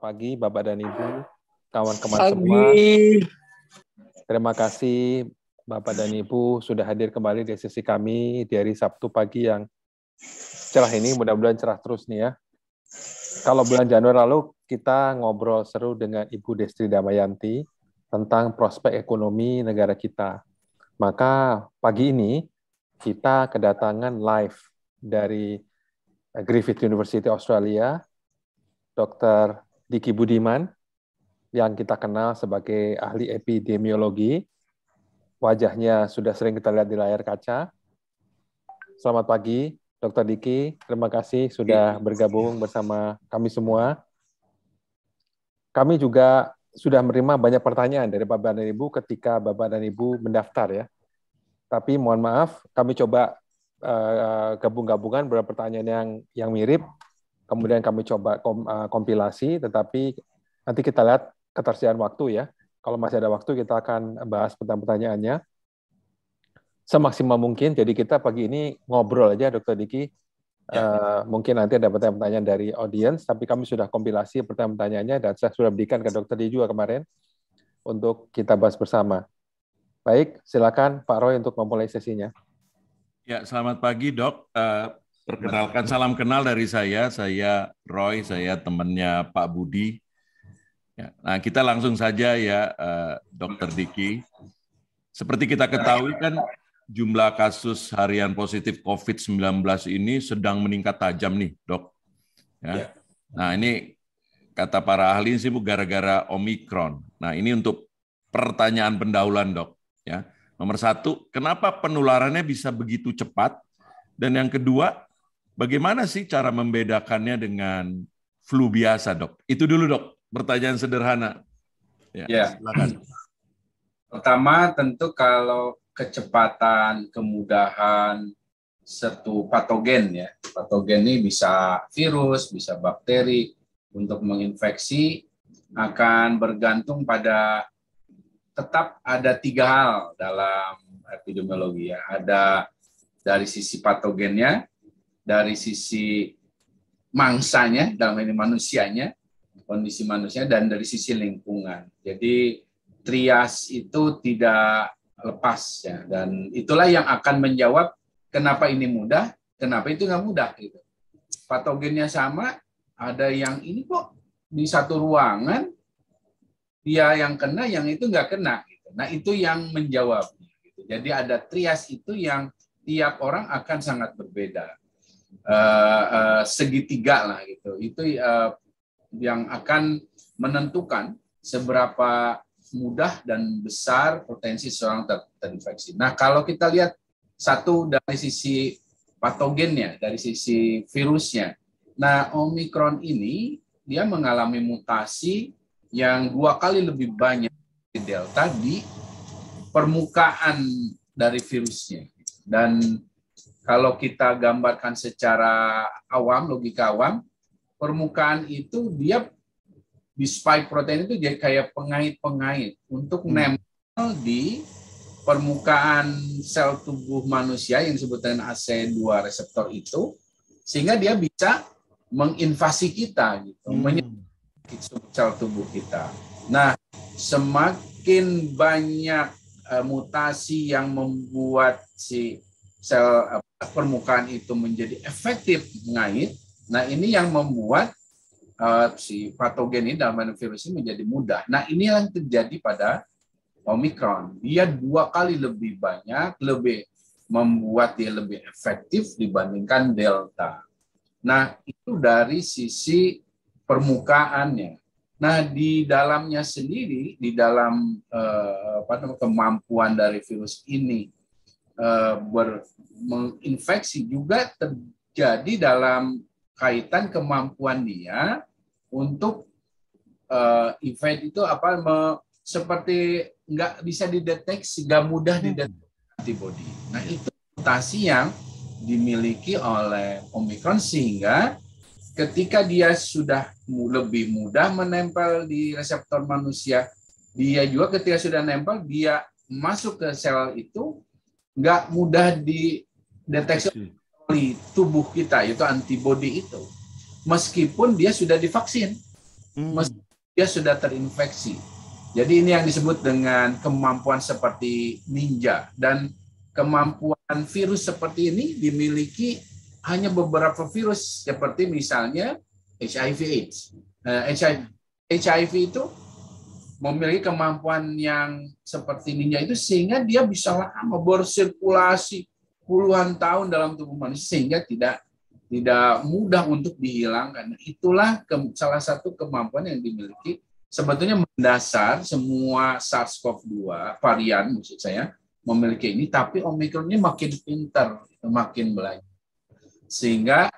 pagi Bapak dan Ibu, kawan-kawan semua. Pagi. Terima kasih Bapak dan Ibu sudah hadir kembali di sesi kami di hari Sabtu pagi yang cerah ini. Mudah-mudahan cerah terus nih ya. Kalau bulan Januari lalu kita ngobrol seru dengan Ibu Destri Damayanti tentang prospek ekonomi negara kita. Maka pagi ini kita kedatangan live dari Griffith University Australia, Dr. Diki Budiman, yang kita kenal sebagai ahli epidemiologi. Wajahnya sudah sering kita lihat di layar kaca. Selamat pagi, Dr. Diki. Terima kasih sudah bergabung bersama kami semua. Kami juga sudah menerima banyak pertanyaan dari Bapak dan Ibu ketika Bapak dan Ibu mendaftar ya. Tapi mohon maaf, kami coba gabung-gabungan beberapa pertanyaan yang mirip, kemudian kami coba kompilasi, tetapi nanti kita lihat ketersediaan waktu ya. Kalau masih ada waktu, kita akan bahas pertanyaannya semaksimal mungkin. Jadi kita pagi ini ngobrol aja, Dr. Diki. Mungkin nanti ada pertanyaan-pertanyaan dari audiens, tapi kami sudah kompilasi pertanyaan-pertanyaannya, dan saya sudah berikan ke Dr. Diki juga kemarin untuk kita bahas bersama. Baik, silakan Pak Roy untuk memulai sesinya. Ya, selamat pagi Dok. Perkenalkan, salam kenal dari saya Roy, saya temannya Pak Budi. Ya, nah, kita langsung saja ya, Dr. Diki. Seperti kita ketahui kan, jumlah kasus harian positif COVID-19 ini sedang meningkat tajam nih, Dok. Ya. Nah, ini kata para ahli sih gara-gara Omikron. Nah, ini untuk pertanyaan pendahuluan, Dok. Ya. Nomor satu, kenapa penularannya bisa begitu cepat? Dan yang kedua, bagaimana sih cara membedakannya dengan flu biasa, Dok? Itu dulu, Dok. Pertanyaan sederhana. Ya. Silakan. Pertama, tentu kalau kecepatan, kemudahan, satu patogen ya. Patogen ini bisa virus, bisa bakteri. Untuk menginfeksi akan bergantung pada, tetap ada tiga hal dalam epidemiologi ya. Ada dari sisi patogennya, dari sisi mangsanya, dalam ini manusianya, kondisi manusia, dan dari sisi lingkungan. Jadi trias itu tidak lepas ya, dan itulah yang akan menjawab kenapa ini mudah, kenapa itu nggak mudah gitu. Patogennya sama, ada yang ini kok di satu ruangan dia yang kena, yang itu nggak kena. Gitu. Nah itu yang menjawab. Gitu. Jadi ada trias itu yang tiap orang akan sangat berbeda. Segitiga lah gitu. Itu yang akan menentukan seberapa mudah dan besar potensi seorang terinfeksi. Nah kalau kita lihat satu dari sisi patogennya, dari sisi virusnya. Nah Omikron ini dia mengalami mutasi yang 2 kali lebih banyak dari Delta di permukaan dari virusnya. Dan kalau kita gambarkan secara awam, logika awam, permukaan itu dia di spike protein itu dia kayak pengait-pengait untuk nempel di permukaan sel tubuh manusia yang disebut dengan AC2 reseptor itu, sehingga dia bisa menginvasi kita gitu, sel tubuh kita. Nah, semakin banyak mutasi yang membuat si sel permukaan itu menjadi efektif mengait. Nah, ini yang membuat si patogen ini dalam virus ini menjadi mudah. Nah, ini yang terjadi pada Omikron. Dia 2 kali lebih banyak, lebih membuat dia lebih efektif dibandingkan Delta. Nah, itu dari sisi permukaannya. Nah, di dalamnya sendiri, di dalam kemampuan dari virus ini menginfeksi juga terjadi dalam kaitan kemampuan dia untuk event itu seperti nggak bisa dideteksi, nggak mudah dideteksi antibody. Nah, itu mutasi yang dimiliki oleh Omikron sehingga ketika dia sudah lebih mudah menempel di reseptor manusia, dia juga ketika sudah nempel, dia masuk ke sel itu nggak mudah dideteksi oleh tubuh kita, yaitu antibodi itu. Meskipun dia sudah divaksin. dia sudah terinfeksi. Jadi ini yang disebut dengan kemampuan seperti ninja, dan kemampuan virus seperti ini dimiliki hanya beberapa virus seperti misalnya HIV/AIDS. HIV itu memiliki kemampuan yang seperti ninja itu sehingga dia bisa lama bersirkulasi puluhan tahun dalam tubuh manusia sehingga tidak mudah untuk dihilangkan. Itulah salah satu kemampuan yang dimiliki. Sebetulnya mendasar semua SARS-CoV-2 varian maksud saya memiliki ini, tapi Omicron ini makin pintar, makin belajar. Sehingga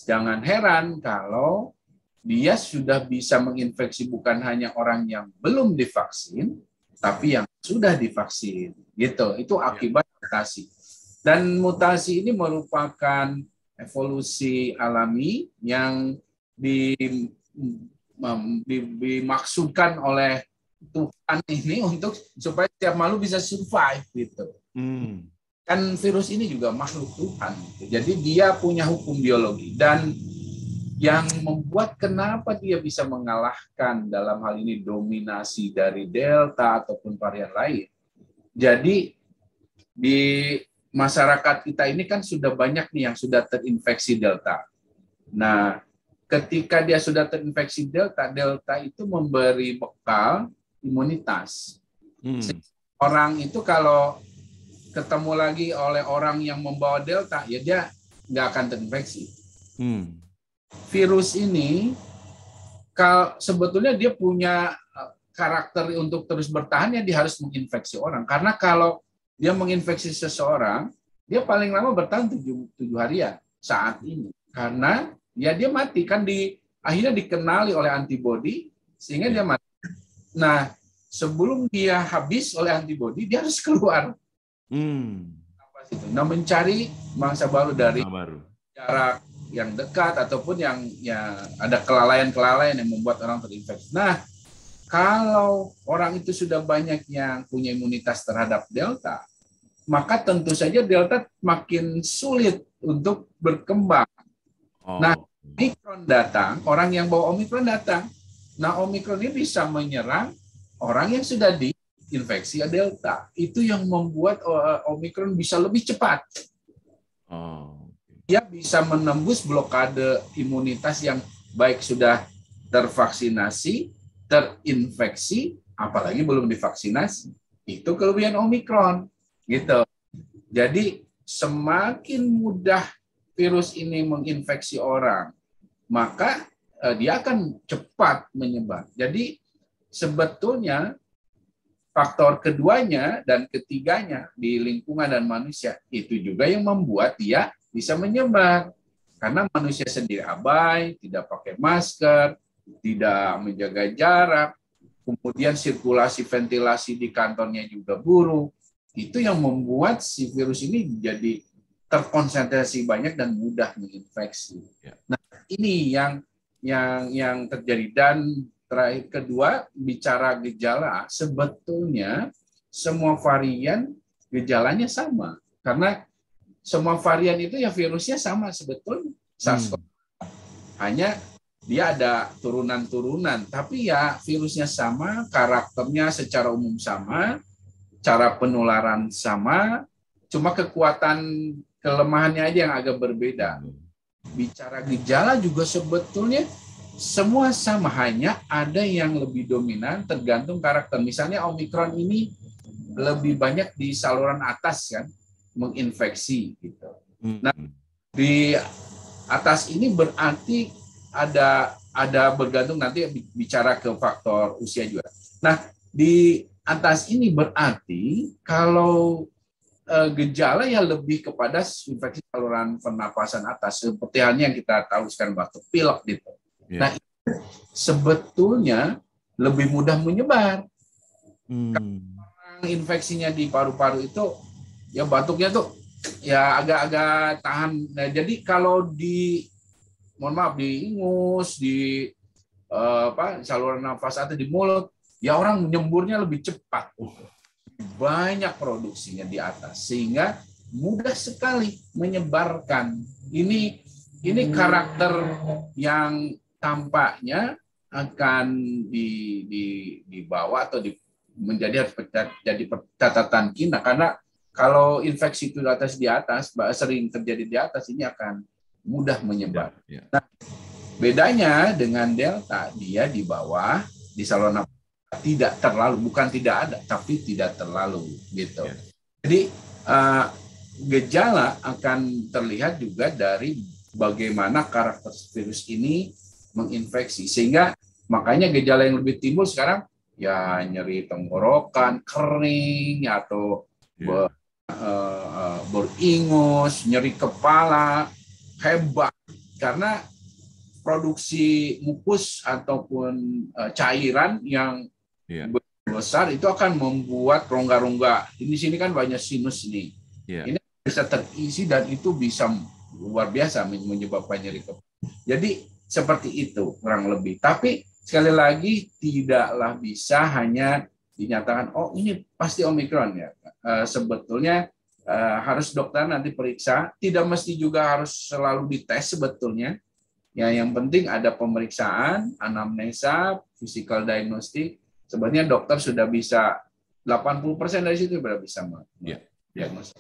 jangan heran kalau dia sudah bisa menginfeksi bukan hanya orang yang belum divaksin, tapi yang sudah divaksin. Gitu. Itu akibat mutasi. Dan mutasi ini merupakan evolusi alami yang dimaksudkan oleh Tuhan ini untuk supaya setiap makhluk bisa survive gitu. Kan virus ini juga makhluk Tuhan. Gitu. Jadi dia punya hukum biologi, dan yang membuat kenapa dia bisa mengalahkan dalam hal ini dominasi dari Delta ataupun varian lain. Jadi di masyarakat kita ini kan sudah banyak nih yang sudah terinfeksi Delta. Nah, ketika dia sudah terinfeksi Delta itu memberi bekal imunitas. Orang itu kalau ketemu lagi oleh orang yang membawa Delta, ya dia nggak akan terinfeksi. Virus ini, sebetulnya dia punya karakter untuk terus bertahan, ya dia harus menginfeksi orang. Karena kalau dia menginfeksi seseorang, dia paling lama bertahan 7 harian saat ini. Karena ya dia mati, kan akhirnya dikenali oleh antibodi sehingga dia mati. Nah, sebelum dia habis oleh antibodi, dia harus keluar. Nah, mencari mangsa baru dari jarak yang dekat ataupun yang ada kelalaian-kelalaian yang membuat orang terinfeksi. Nah, kalau orang itu sudah banyak yang punya imunitas terhadap Delta, maka tentu saja Delta makin sulit untuk berkembang. Nah, Omicron datang, orang yang bawa Omicron datang. Nah, Omicron ini bisa menyerang orang yang sudah diinfeksi Delta. Itu yang membuat Omicron bisa lebih cepat. Dia bisa menembus blokade imunitas yang baik sudah tervaksinasi, terinfeksi, apalagi belum divaksinasi. Itu kelebihan Omicron, gitu. Jadi semakin mudah virus ini menginfeksi orang, maka dia akan cepat menyebar. Jadi sebetulnya faktor keduanya dan ketiganya di lingkungan dan manusia itu juga yang membuat dia bisa menyebar. Karena manusia sendiri abai, tidak pakai masker, tidak menjaga jarak, kemudian sirkulasi ventilasi di kantornya juga buruk. Itu yang membuat si virus ini jadi terkonsentrasi banyak dan mudah menginfeksi. Nah, ini yang terjadi. Dan terakhir kedua, bicara gejala, sebetulnya semua varian gejalanya sama. Karena semua varian itu ya virusnya sama sebetulnya. SARS-CoV. Hanya dia ada turunan-turunan, tapi ya virusnya sama, karakternya secara umum sama, cara penularan sama, cuma kekuatan kelemahannya aja yang agak berbeda. Bicara gejala juga sebetulnya semua sama, hanya ada yang lebih dominan tergantung karakter. Misalnya Omicron ini lebih banyak di saluran atas kan, menginfeksi gitu. Nah, di atas ini berarti ada bergantung, nanti bicara ke faktor usia juga. Nah, di atas ini berarti kalau gejala ya lebih kepada infeksi saluran pernapasan atas, seperti halnya yang kita tahu sekarang batuk pilek gitu. Nah, sebetulnya lebih mudah menyebar. Kalau infeksinya di paru-paru itu ya batuknya tuh ya agak-agak tahan. Nah, jadi kalau di ingus, di saluran nafas atau di mulut, ya orang menyemburnya lebih cepat. Banyak produksinya di atas sehingga mudah sekali menyebarkan. Ini karakter yang tampaknya akan dibawa atau menjadi catatan kita, karena kalau infeksi itu di atas, sering terjadi di atas, ini akan mudah menyebar. Nah, bedanya dengan Delta, dia di bawah, di saluran nafas tidak terlalu, bukan tidak ada, tapi tidak terlalu gitu. Jadi gejala akan terlihat juga dari bagaimana karakter virus ini menginfeksi, sehingga makanya gejala yang lebih timbul sekarang ya nyeri tenggorokan, kering, atau beringus, nyeri kepala hebat, karena produksi mukus ataupun cairan yang besar itu akan membuat rongga-rongga. Di sini kan banyak sinus nih. Ini bisa terisi dan itu bisa luar biasa menyebabkan nyeri kepala. Jadi seperti itu kurang lebih. Tapi sekali lagi tidaklah bisa hanya dinyatakan oh ini pasti Omikron ya. Sebetulnya harus dokter nanti periksa, tidak mesti juga harus selalu dites sebetulnya. Ya, yang penting ada pemeriksaan, anamnesa, physical diagnostic. Sebenarnya dokter sudah bisa 80% dari situ sudah bisa diagnosis.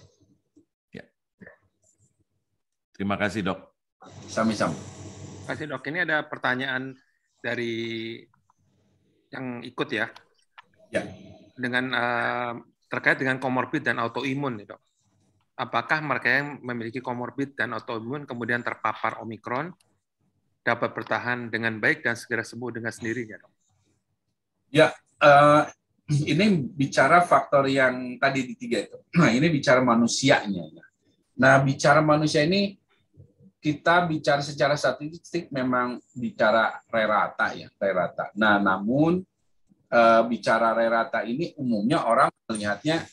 Terima kasih, Dok. Sami-sami. Terima kasih, Dok. Ini ada pertanyaan dari yang ikut ya. Dengan terkait dengan komorbid dan autoimun nih, Dok. Apakah mereka yang memiliki komorbid dan autoimun kemudian terpapar Omikron dapat bertahan dengan baik dan segera sembuh dengan sendirinya, Dok? Ya, ini bicara faktor yang tadi di 3 itu. Nah, ini bicara manusianya. Nah, bicara manusia ini kita bicara secara statistik memang bicara rata ya, rata. Nah, namun bicara rata ini umumnya orang melihatnya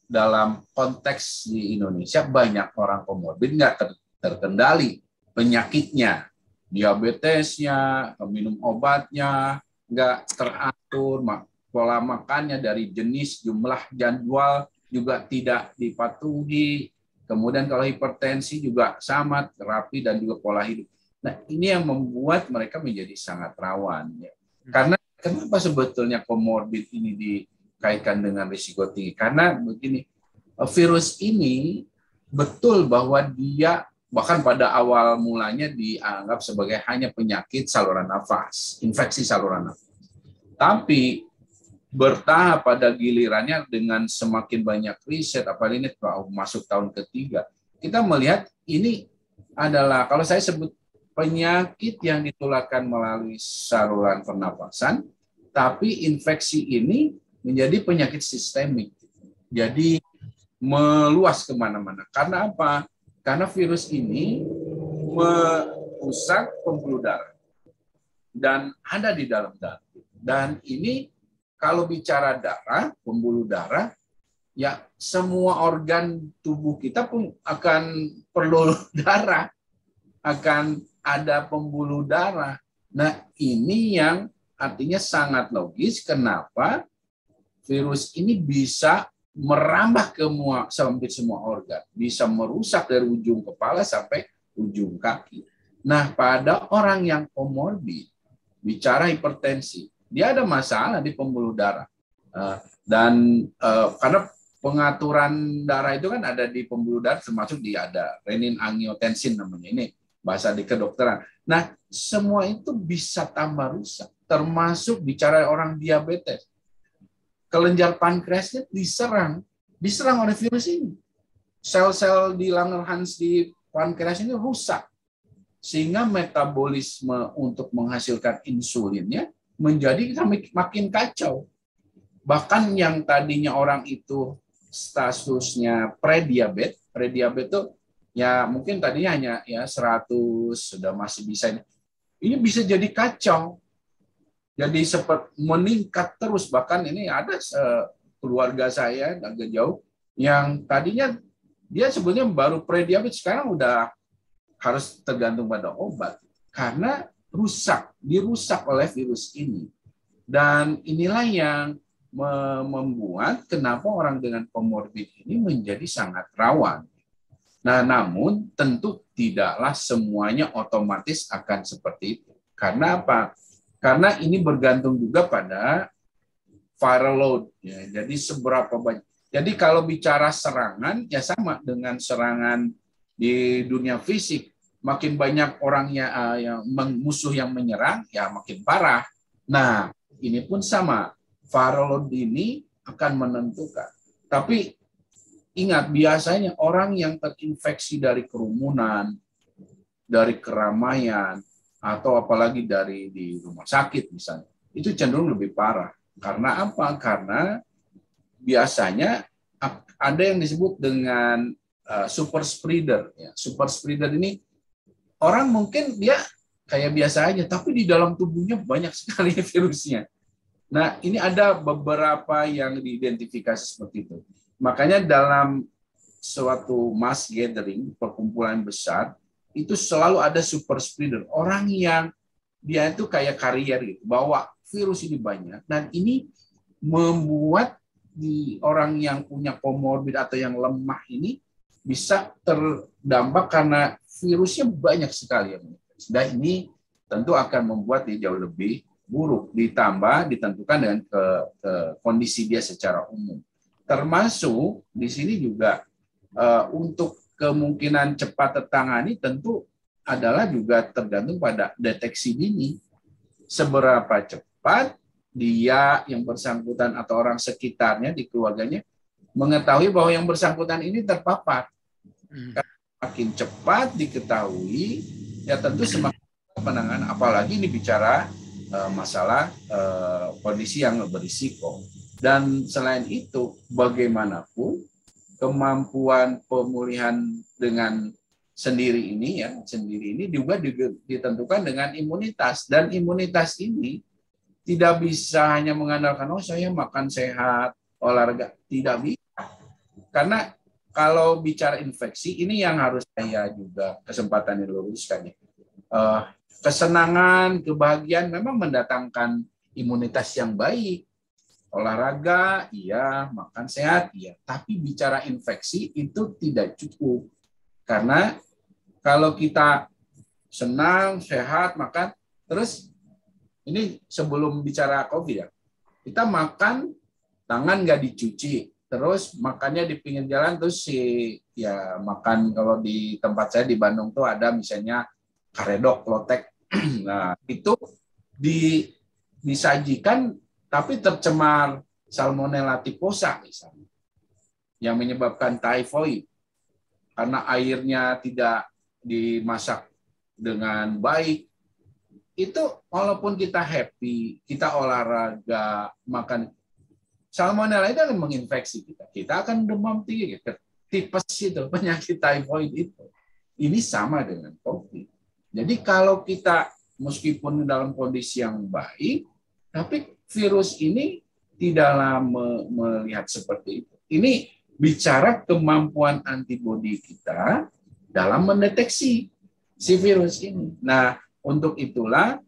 dalam konteks di Indonesia banyak orang komorbid nggak terkendali penyakitnya, diabetesnya, minum obatnya nggak teratur, pola makannya dari jenis, jumlah, jadwal juga tidak dipatuhi. Kemudian kalau hipertensi juga sama, terapi dan juga pola hidup. Nah, ini yang membuat mereka menjadi sangat rawan. Ya. Karena kenapa sebetulnya komorbid ini dikaitkan dengan risiko tinggi? Karena begini, virus ini betul bahwa dia bahkan pada awal mulanya dianggap sebagai hanya penyakit saluran nafas, infeksi saluran nafas. Tapi bertahap pada gilirannya dengan semakin banyak riset, apalagi ini masuk tahun ketiga, kita melihat ini adalah, kalau saya sebut, penyakit yang ditularkan melalui saluran pernapasan, tapi infeksi ini menjadi penyakit sistemik. Jadi meluas kemana-mana. Karena apa? Karena virus ini merusak pembuluh darah dan ada di dalam darah. Dan ini kalau bicara darah, pembuluh darah, ya semua organ tubuh kita pun akan perlu darah, akan ada pembuluh darah. Nah, ini yang artinya sangat logis kenapa virus ini bisa merambah ke hampir semua organ, bisa merusak dari ujung kepala sampai ujung kaki. Nah, pada orang yang komorbid, bicara hipertensi, dia ada masalah di pembuluh darah. Dan karena pengaturan darah itu kan ada di pembuluh darah, termasuk ada renin angiotensin namanya, ini bahasa di kedokteran. Nah, semua itu bisa tambah rusak, termasuk bicara orang diabetes. Kelenjar pankreasnya diserang oleh virus ini. Sel-sel di Langerhans di pankreas ini rusak, sehingga metabolisme untuk menghasilkan insulinnya menjadi makin kacau. Bahkan yang tadinya orang itu statusnya prediabetes itu ya mungkin tadinya hanya ya 100, sudah masih bisa. Ini bisa jadi kacau. Jadi seperti meningkat terus, bahkan ini ada keluarga saya agak jauh yang tadinya dia sebenarnya baru prediabetes, sekarang udah harus tergantung pada obat karena dirusak oleh virus ini. Dan inilah yang membuat kenapa orang dengan komorbid ini menjadi sangat rawan. Nah, namun tentu tidaklah semuanya otomatis akan seperti itu. Karena apa? Karena ini bergantung juga pada viral load. Ya. Jadi seberapa banyak. Jadi kalau bicara serangan, ya sama dengan serangan di dunia fisik. Makin banyak orangnya yang musuh yang menyerang, ya makin parah. Nah, ini pun sama. Viral load ini akan menentukan. Tapi ingat, biasanya orang yang terinfeksi dari kerumunan, dari keramaian, atau apalagi di rumah sakit misalnya, itu cenderung lebih parah. Karena apa? Karena biasanya ada yang disebut dengan super spreader. Ya, super spreader ini orang mungkin dia kayak biasa aja, tapi di dalam tubuhnya banyak sekali virusnya. Nah, ini ada beberapa yang diidentifikasi seperti itu. Makanya dalam suatu mass gathering, perkumpulan besar, itu selalu ada super spreader. Orang yang dia itu kayak karier gitu, bawa virus ini banyak. Dan ini membuat orang yang punya komorbid atau yang lemah ini bisa terdampak karena virusnya banyak sekali. Dan ini tentu akan membuat dia jauh lebih buruk. Ditambah ditentukan dengan kondisi dia secara umum. Termasuk di sini juga untuk kemungkinan cepat tertangani tentu adalah juga tergantung pada deteksi dini. Seberapa cepat dia yang bersangkutan atau orang sekitarnya di keluarganya mengetahui bahwa yang bersangkutan ini terpapar. Makin cepat diketahui, ya tentu semakin penanganan. Apalagi ini bicara masalah kondisi yang berisiko. Dan selain itu, bagaimanapun kemampuan pemulihan dengan sendiri ini juga ditentukan dengan imunitas, dan imunitas ini tidak bisa hanya mengandalkan saya makan sehat, olahraga, tidak bisa. Karena kalau bicara infeksi ini yang harus saya juga kesempatan diluruskan ya. Kesenangan, kebahagiaan memang mendatangkan imunitas yang baik. Olahraga, iya, makan sehat, iya. Tapi bicara infeksi itu tidak cukup. Karena kalau kita senang, sehat, makan, terus ini sebelum bicara COVID ya, kita makan, tangan nggak dicuci, terus makannya di pinggir jalan, terus ya makan, kalau di tempat saya di Bandung tuh ada misalnya karedok, lotek. Nah, itu disajikan tapi tercemar Salmonella typhosa misalnya, yang menyebabkan typhoid karena airnya tidak dimasak dengan baik. Itu walaupun kita happy, kita olahraga, makan, Salmonella itu akan menginfeksi kita. Kita akan demam tinggi, tipes itu, penyakit typhoid itu. Ini sama dengan COVID. Jadi kalau kita meskipun dalam kondisi yang baik, tapi virus ini tidaklah melihat seperti itu. Ini bicara kemampuan antibodi kita dalam mendeteksi si virus ini. Nah, untuk itulah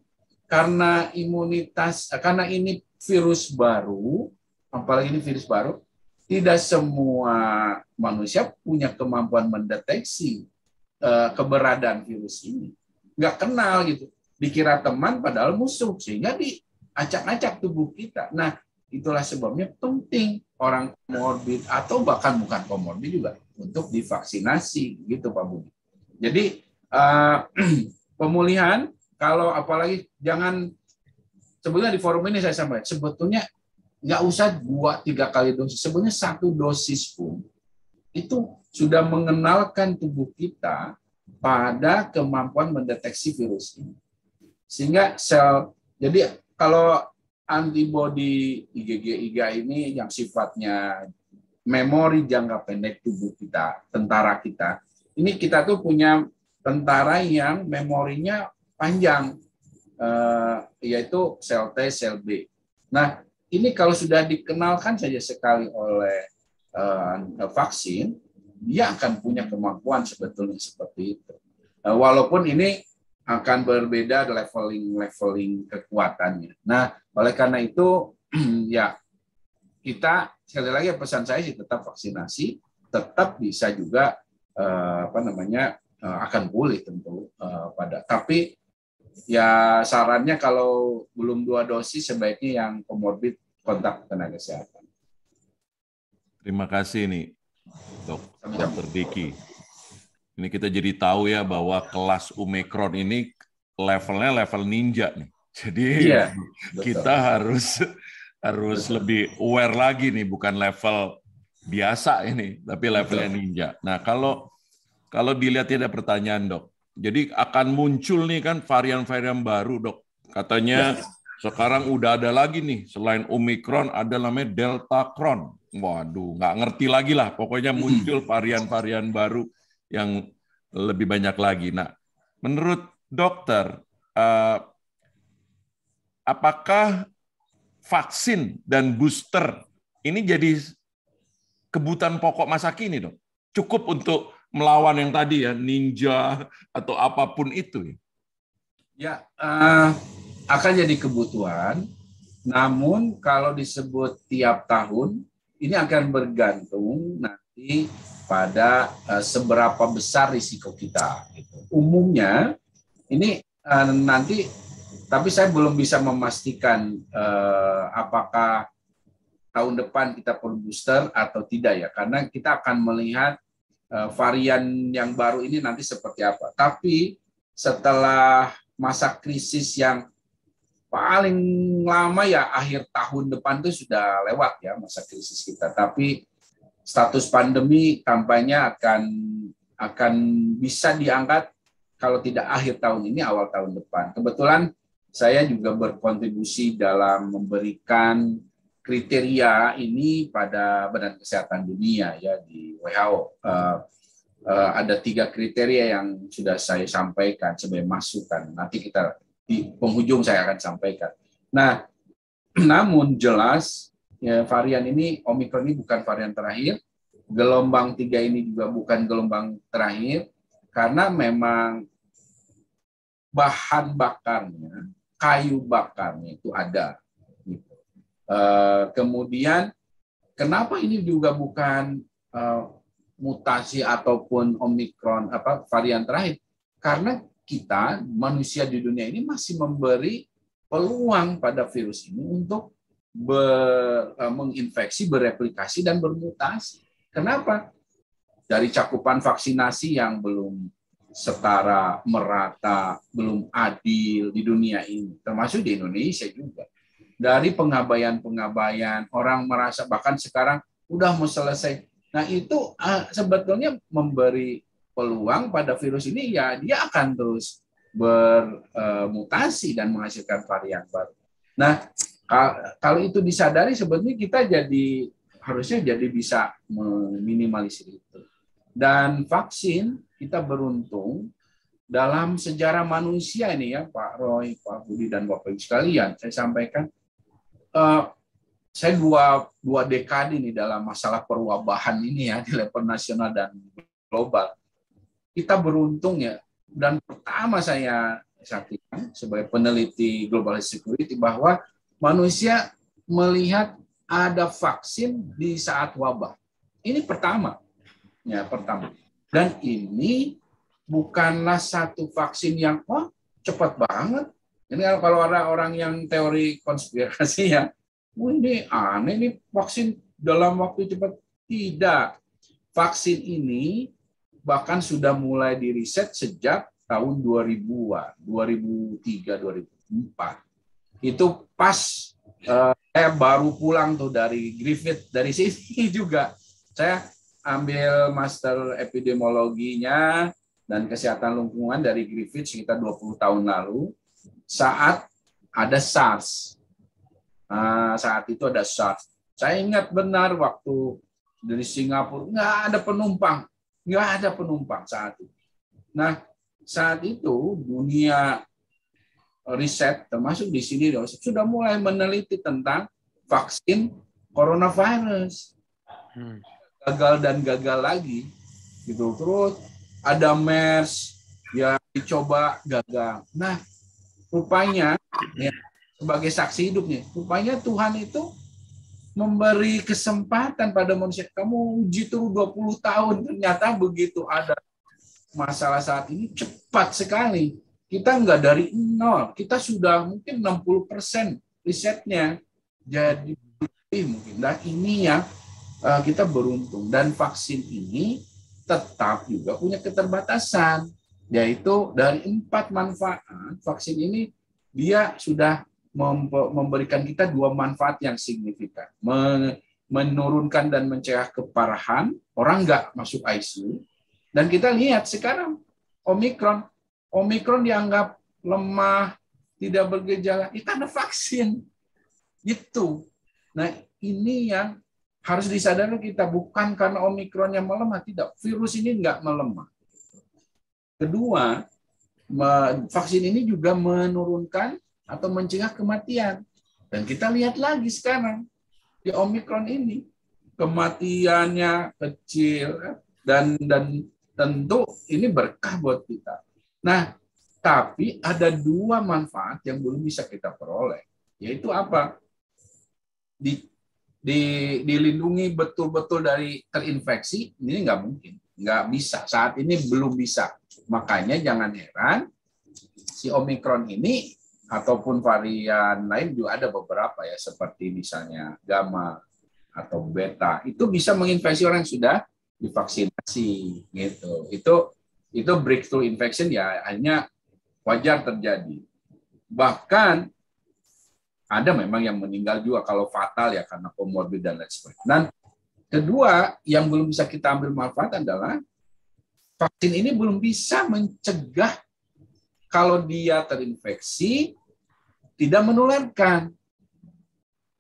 karena ini virus baru, apalagi ini virus baru, tidak semua manusia punya kemampuan mendeteksi keberadaan virus ini. Nggak kenal gitu. Dikira teman padahal musuh, sehingga diacak-acak tubuh kita. Nah, itulah sebabnya penting orang komorbid atau bahkan bukan komorbid juga untuk divaksinasi, gitu Pak Budi. Jadi pemulihan, kalau apalagi jangan, sebetulnya di forum ini saya sampaikan, sebetulnya nggak usah 2-3 kali dosis, sebenarnya 1 dosis pun itu sudah mengenalkan tubuh kita pada kemampuan mendeteksi virus ini. Sehingga jadi kalau antibodi IgG ini yang sifatnya memori jangka pendek tubuh kita, tentara kita, ini kita tuh punya tentara yang memorinya panjang, yaitu sel T, sel B. Nah, ini kalau sudah dikenalkan saja sekali oleh vaksin, dia akan punya kemampuan sebetulnya seperti itu. Walaupun ini akan berbeda leveling kekuatannya. Nah, oleh karena itu ya kita sekali lagi pesan saya sih tetap vaksinasi, tetap bisa juga akan pulih tentu tapi ya sarannya kalau belum 2 dosis sebaiknya yang komorbid kontak tenaga kesehatan. Terima kasih nih, Dr. Diki. Ini kita jadi tahu ya bahwa kelas Omicron ini levelnya level ninja nih. Jadi kita harus lebih aware lagi nih, bukan level biasa ini, tapi levelnya ninja. Nah, kalau dilihat ada pertanyaan, Dok. Jadi akan muncul nih kan varian-varian baru, Dok. Katanya sekarang udah ada lagi nih, selain Omicron ada namanya Deltacron. Waduh, nggak ngerti lagi lah. Pokoknya muncul varian-varian baru yang lebih banyak lagi. Nah, menurut dokter, apakah vaksin dan booster ini jadi kebutuhan pokok masa kini, Dok? Cukup untuk melawan yang tadi ya, ninja atau apapun itu? Ya, akan jadi kebutuhan. Namun kalau disebut tiap tahun, ini akan bergantung nanti pada seberapa besar risiko kita. Umumnya ini nanti, tapi saya belum bisa memastikan apakah tahun depan kita perlu booster atau tidak ya, karena kita akan melihat varian yang baru ini nanti seperti apa. Tapi setelah masa krisis yang paling lama ya akhir tahun depan itu sudah lewat ya masa krisis kita. Tapi status pandemi tampaknya akan bisa diangkat kalau tidak akhir tahun ini, awal tahun depan. Kebetulan saya juga berkontribusi dalam memberikan kriteria ini pada Badan Kesehatan Dunia ya, di WHO. Ada 3 kriteria yang sudah saya sampaikan sebagai masukan. Nanti kita di penghujung saya akan sampaikan. Nah, namun jelas ya, varian ini, Omicron ini bukan varian terakhir. Gelombang 3 ini juga bukan gelombang terakhir, karena memang bahan bakarnya, kayu bakarnya itu ada. Kemudian kenapa ini juga bukan mutasi ataupun Omicron varian terakhir? Karena kita manusia di dunia ini masih memberi peluang pada virus ini untuk menginfeksi, bereplikasi dan bermutasi. Kenapa? Dari cakupan vaksinasi yang belum setara, merata, belum adil di dunia ini, termasuk di Indonesia juga. Dari pengabaian-pengabaian, orang merasa bahkan sekarang udah mau selesai. Nah, itu sebetulnya memberi peluang pada virus ini, ya dia akan terus bermutasi dan menghasilkan varian baru. Nah, kalau itu disadari, sebetulnya kita harusnya bisa meminimalisir itu. Dan vaksin, kita beruntung dalam sejarah manusia ini ya, Pak Roy, Pak Budi, dan Bapak Ibu sekalian, saya sampaikan, saya dua dekade nih dalam masalah perwabahan ini ya, di level nasional dan global. Kita beruntung ya, dan pertama saya saksikan sebagai peneliti global security bahwa manusia melihat ada vaksin di saat wabah. Ini pertama. Dan ini bukanlah satu vaksin yang cepat banget. Ini kalau ada orang yang teori konspirasi ya, ini aneh nih vaksin dalam waktu cepat. Tidak. Vaksin ini bahkan sudah mulai diriset sejak tahun 2000-an, 2003, 2004. Itu pas saya baru pulang tuh dari Griffith, dari sini juga. Saya ambil master epidemiologinya dan kesehatan lingkungan dari Griffith sekitar 20 tahun lalu, saat ada SARS. Saat itu ada SARS. Saya ingat benar waktu dari Singapura, nggak ada penumpang saat itu. Nah, saat itu dunia riset, termasuk di sini, sudah mulai meneliti tentang vaksin coronavirus. Gagal dan gagal lagi. Gitu. Terus ada MERS, ya dicoba gagal. Nah, rupanya, ya, sebagai saksi hidupnya, rupanya Tuhan itu memberi kesempatan pada manusia. Kamu uji terus 20 tahun, ternyata begitu ada masalah saat ini cepat sekali kita nggak dari nol, kita sudah mungkin 60% risetnya jadi mungkin. Dan ini yang kita beruntung, dan vaksin ini tetap juga punya keterbatasan, yaitu dari 4 manfaat vaksin ini dia sudah memberikan kita 2 manfaat yang signifikan, menurunkan dan mencegah keparahan, orang nggak masuk ICU. Dan kita lihat sekarang Omikron dianggap lemah, tidak bergejala, itu karena vaksin. Itu. Nah, ini yang harus disadari kita, bukan karena Omikron yang melemah, tidak. Virus ini nggak melemah. Kedua, vaksin ini juga menurunkan atau mencegah kematian. Dan kita lihat lagi sekarang, di Omikron ini, kematiannya kecil, dan tentu ini berkah buat kita. Nah, tapi ada 2 manfaat yang belum bisa kita peroleh, yaitu apa? Dilindungi betul-betul dari terinfeksi, ini nggak mungkin, nggak bisa. Saat ini belum bisa. Makanya jangan heran si Omikron ini ataupun varian lain juga ada beberapa ya, seperti misalnya Gamma atau Beta, itu bisa menginfeksi orang yang sudah divaksinasi gitu. Itu breakthrough infection ya, hanya wajar terjadi. Bahkan ada memang yang meninggal juga kalau fatal ya karena komorbid dan lain sebagainya. Dan kedua yang belum bisa kita ambil manfaat adalah vaksin ini belum bisa mencegah kalau dia terinfeksi tidak menularkan.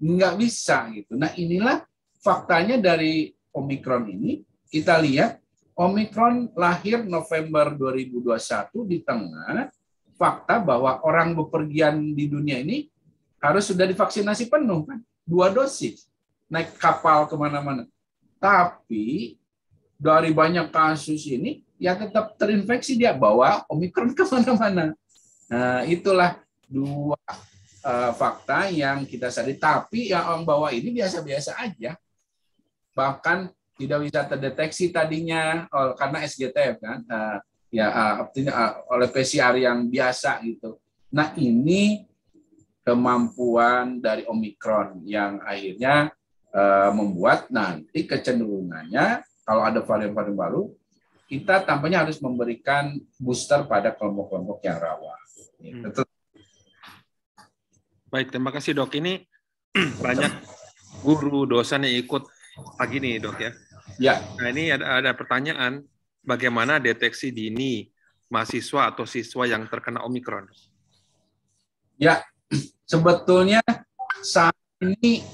Nggak bisa gitu. Nah, inilah faktanya dari Omikron ini. Kita lihat Omikron lahir November 2021 di tengah fakta bahwa orang bepergian di dunia ini harus sudah divaksinasi penuh kan, 2 dosis, naik kapal kemana-mana. Tapi dari banyak kasus ini ya tetap terinfeksi, dia bawa Omikron kemana-mana. Nah, itulah 2 fakta yang kita sadari. Tapi yang orang bawa ini biasa-biasa aja, bahkan tidak bisa terdeteksi tadinya karena SGTF kan, oleh PCR yang biasa gitu. Nah, ini kemampuan dari Omikron yang akhirnya membuat nanti kecenderungannya kalau ada varian-varian baru, kita tampaknya harus memberikan booster pada kelompok-kelompok yang rawan. Baik, terima kasih Dok. Ini banyak guru dosen yang ikut pagi nih Dok ya. Ya. Nah, ini ada pertanyaan, bagaimana deteksi dini mahasiswa atau siswa yang terkena Omikron? Ya, sebetulnya saat ini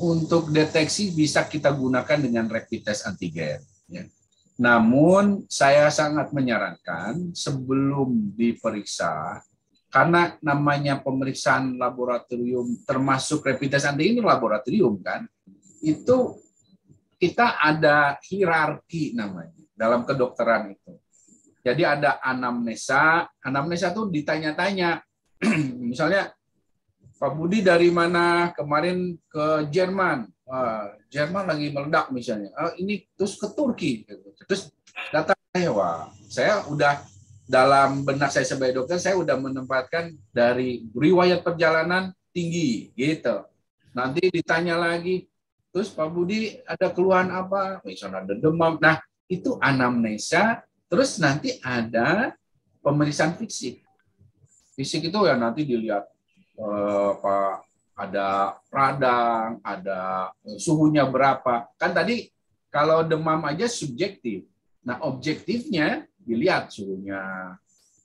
untuk deteksi bisa kita gunakan dengan rapid test antigen. Ya. Namun saya sangat menyarankan sebelum diperiksa, karena namanya pemeriksaan laboratorium termasuk rapid test antigen ini laboratorium kan, itu kita ada hierarki namanya dalam kedokteran itu. Jadi ada anamnesa itu ditanya-tanya, misalnya Pak Budi dari mana, kemarin ke Jerman, Jerman lagi meledak misalnya, ini terus ke Turki, terus data saya udah dalam benak saya sebagai dokter, saya udah menempatkan dari riwayat perjalanan tinggi gitu. Nanti ditanya lagi, terus Pak Budi ada keluhan apa, misalnya ada demam. Nah, itu anamnesa. Terus nanti ada pemeriksaan fisik. Fisik itu ya nanti dilihat ada radang, ada suhunya berapa. Kan tadi kalau demam aja subjektif. Nah, objektifnya dilihat suhunya,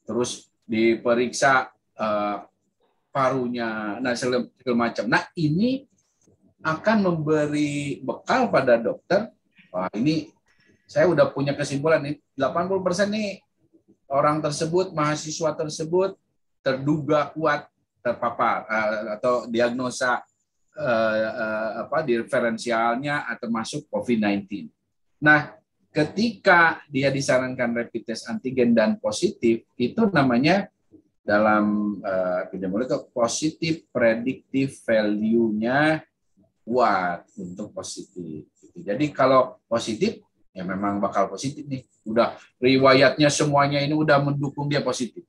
terus diperiksa parunya, nah segala macam. Nah, ini akan memberi bekal pada dokter. Wah, ini saya udah punya kesimpulan nih, 80% nih orang tersebut, mahasiswa tersebut terduga kuat terpapar atau diagnosa diferensialnya termasuk COVID-19. Nah, ketika dia disarankan rapid test antigen dan positif, itu namanya dalam epidemiologi positif predictive value-nya kuat untuk positif. Jadi kalau positif, ya memang bakal positif nih. Udah riwayatnya semuanya ini udah mendukung dia positif.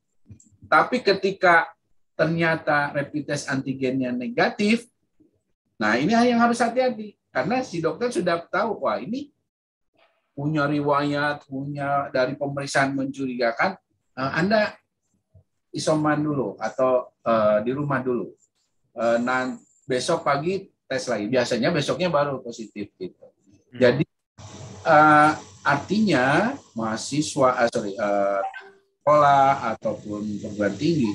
Tapi ketika ternyata rapid test antigennya negatif, nah ini yang harus hati-hati. Karena si dokter sudah tahu, wah ini punya riwayat, punya dari pemeriksaan mencurigakan, Anda isoman dulu atau di rumah dulu. Nah, besok pagi tes lagi. Biasanya besoknya baru positif gitu. Jadi artinya mahasiswa, sekolah ataupun perguruan tinggi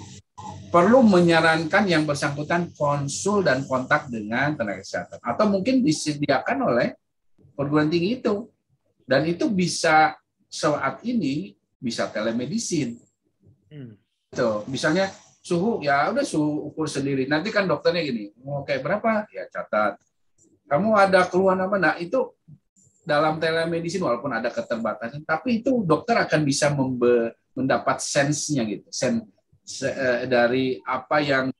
perlu menyarankan yang bersangkutan konsul dan kontak dengan tenaga kesehatan, atau mungkin disediakan oleh perguruan tinggi itu, dan itu bisa saat ini bisa telemedicine. Tuh, misalnya suhu, ya udah suhu ukur sendiri. Nanti kan dokternya gini, mau kayak berapa? Ya catat. Kamu ada keluhan apa? Nah itu dalam telemedicine walaupun ada keterbatasan, tapi itu dokter akan bisa mendapat sense-nya gitu, dari apa yang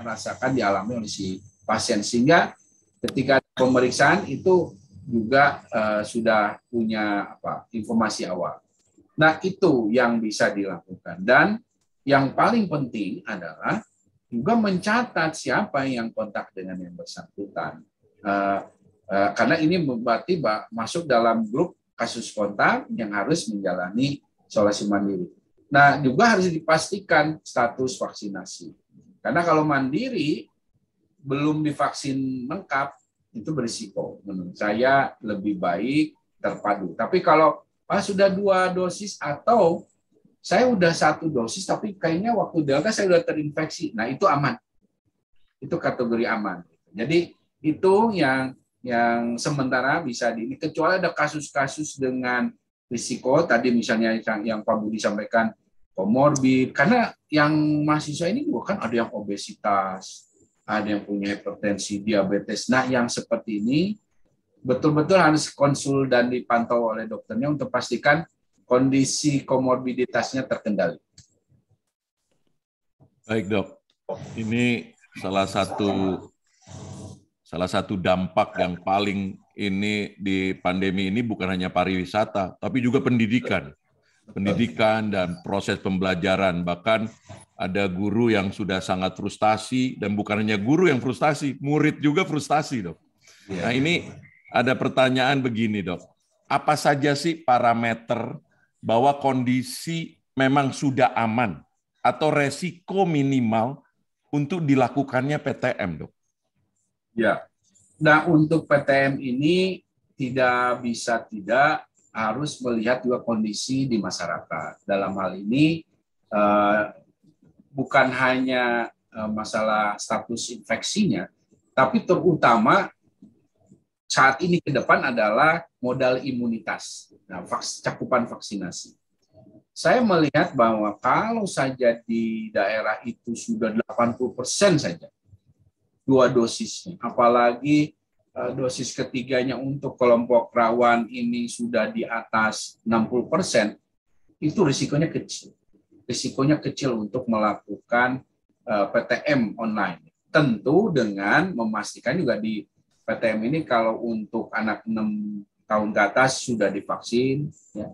rasakan dialami oleh si pasien, sehingga ketika pemeriksaan itu juga sudah punya informasi awal. Nah itu yang bisa dilakukan, dan yang paling penting adalah juga mencatat siapa yang kontak dengan yang bersangkutan, karena ini berarti masuk dalam grup kasus kontak yang harus menjalani isolasi mandiri. Nah, juga harus dipastikan status vaksinasi. Karena kalau mandiri belum divaksin lengkap, itu berisiko. Menurut saya lebih baik terpadu. Tapi kalau sudah 2 dosis atau saya udah 1 dosis, tapi kayaknya waktu Delta saya udah terinfeksi, nah itu aman. Itu kategori aman. Jadi itu yang sementara bisa kecuali ada kasus-kasus dengan risiko tadi misalnya yang Pak Budi sampaikan, komorbid, karena yang mahasiswa ini juga kan ada yang obesitas, ada yang punya hipertensi, diabetes. Nah yang seperti ini betul-betul harus konsul dan dipantau oleh dokternya untuk pastikan kondisi komorbiditasnya terkendali. Baik dok, ini salah satu dampak yang paling ini di pandemi ini bukan hanya pariwisata, tapi juga pendidikan dan proses pembelajaran. Bahkan ada guru yang sudah sangat frustasi, dan bukan hanya guru yang frustasi, murid juga frustasi, dok. Nah ini ada pertanyaan begini, dok. Apa saja sih parameter bahwa kondisi memang sudah aman atau resiko minimal untuk dilakukannya PTM, dok? Ya, nah untuk PTM ini tidak harus melihat juga kondisi di masyarakat. Dalam hal ini bukan hanya masalah status infeksinya, tapi terutama saat ini ke depan adalah modal imunitas, cakupan vaksinasi. Saya melihat bahwa kalau saja di daerah itu sudah 80% saja 2 dosisnya, apalagi dosis ketiganya untuk kelompok rawan ini sudah di atas 60%, itu risikonya kecil. Risikonya kecil untuk melakukan PTM online. Tentu dengan memastikan juga di PTM ini kalau untuk anak 6 tahun ke atas sudah divaksin, ya.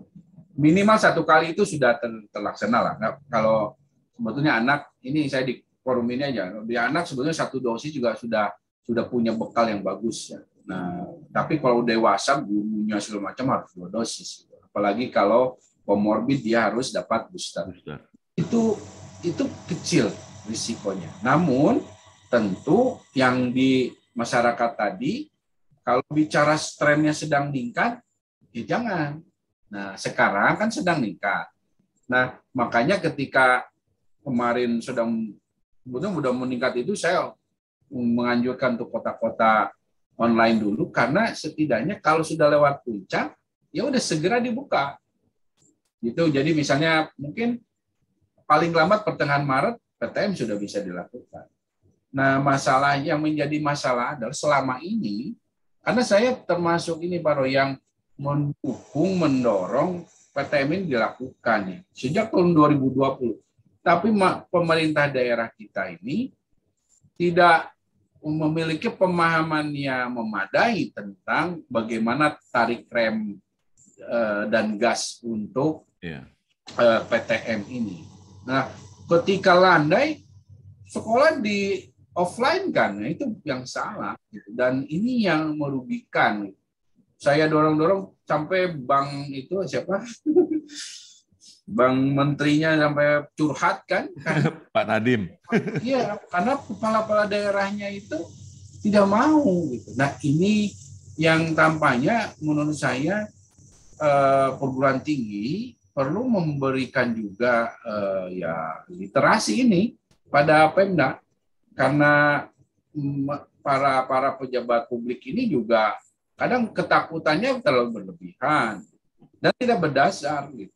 Minimal 1 kali itu sudah terlaksana lah. Nah, kalau sebetulnya anak, ini saya di forum ini aja, di anak sebetulnya 1 dosis juga sudah punya bekal yang bagus ya. Nah, tapi kalau dewasa gurunya segala macam harus 2 dosis. Apalagi kalau komorbid dia harus dapat booster. Itu kecil risikonya. Namun tentu yang di masyarakat tadi, kalau bicara trennya sedang meningkat, ya jangan. Nah, sekarang kan sedang meningkat. Nah, makanya ketika kemarin sedang mudah meningkat itu, saya menganjurkan untuk kota-kota online dulu, karena setidaknya kalau sudah lewat puncak, ya udah segera dibuka. Gitu. Jadi misalnya mungkin paling lambat pertengahan Maret, PTM sudah bisa dilakukan. Nah, masalah yang menjadi masalah adalah selama ini, karena saya termasuk ini Pak Roy yang mendorong PTM ini dilakukan ya, sejak tahun 2020. Tapi pemerintah daerah kita ini tidak memiliki pemahaman yang memadai tentang bagaimana tarik rem dan gas untuk PTM ini. Nah, ketika landai, sekolah di offline kan, nah itu yang salah. Dan ini yang merugikan. Saya dorong-dorong sampai bank itu siapa? Bank menterinya sampai curhat kan? Pak Nadiem. Iya, karena kepala-kepala daerahnya itu tidak mau. Gitu. Nah ini yang tampaknya menurut saya perguruan tinggi perlu memberikan juga ya literasi ini pada Pemda, karena para pejabat publik ini juga kadang ketakutannya terlalu berlebihan dan tidak berdasar. Gitu.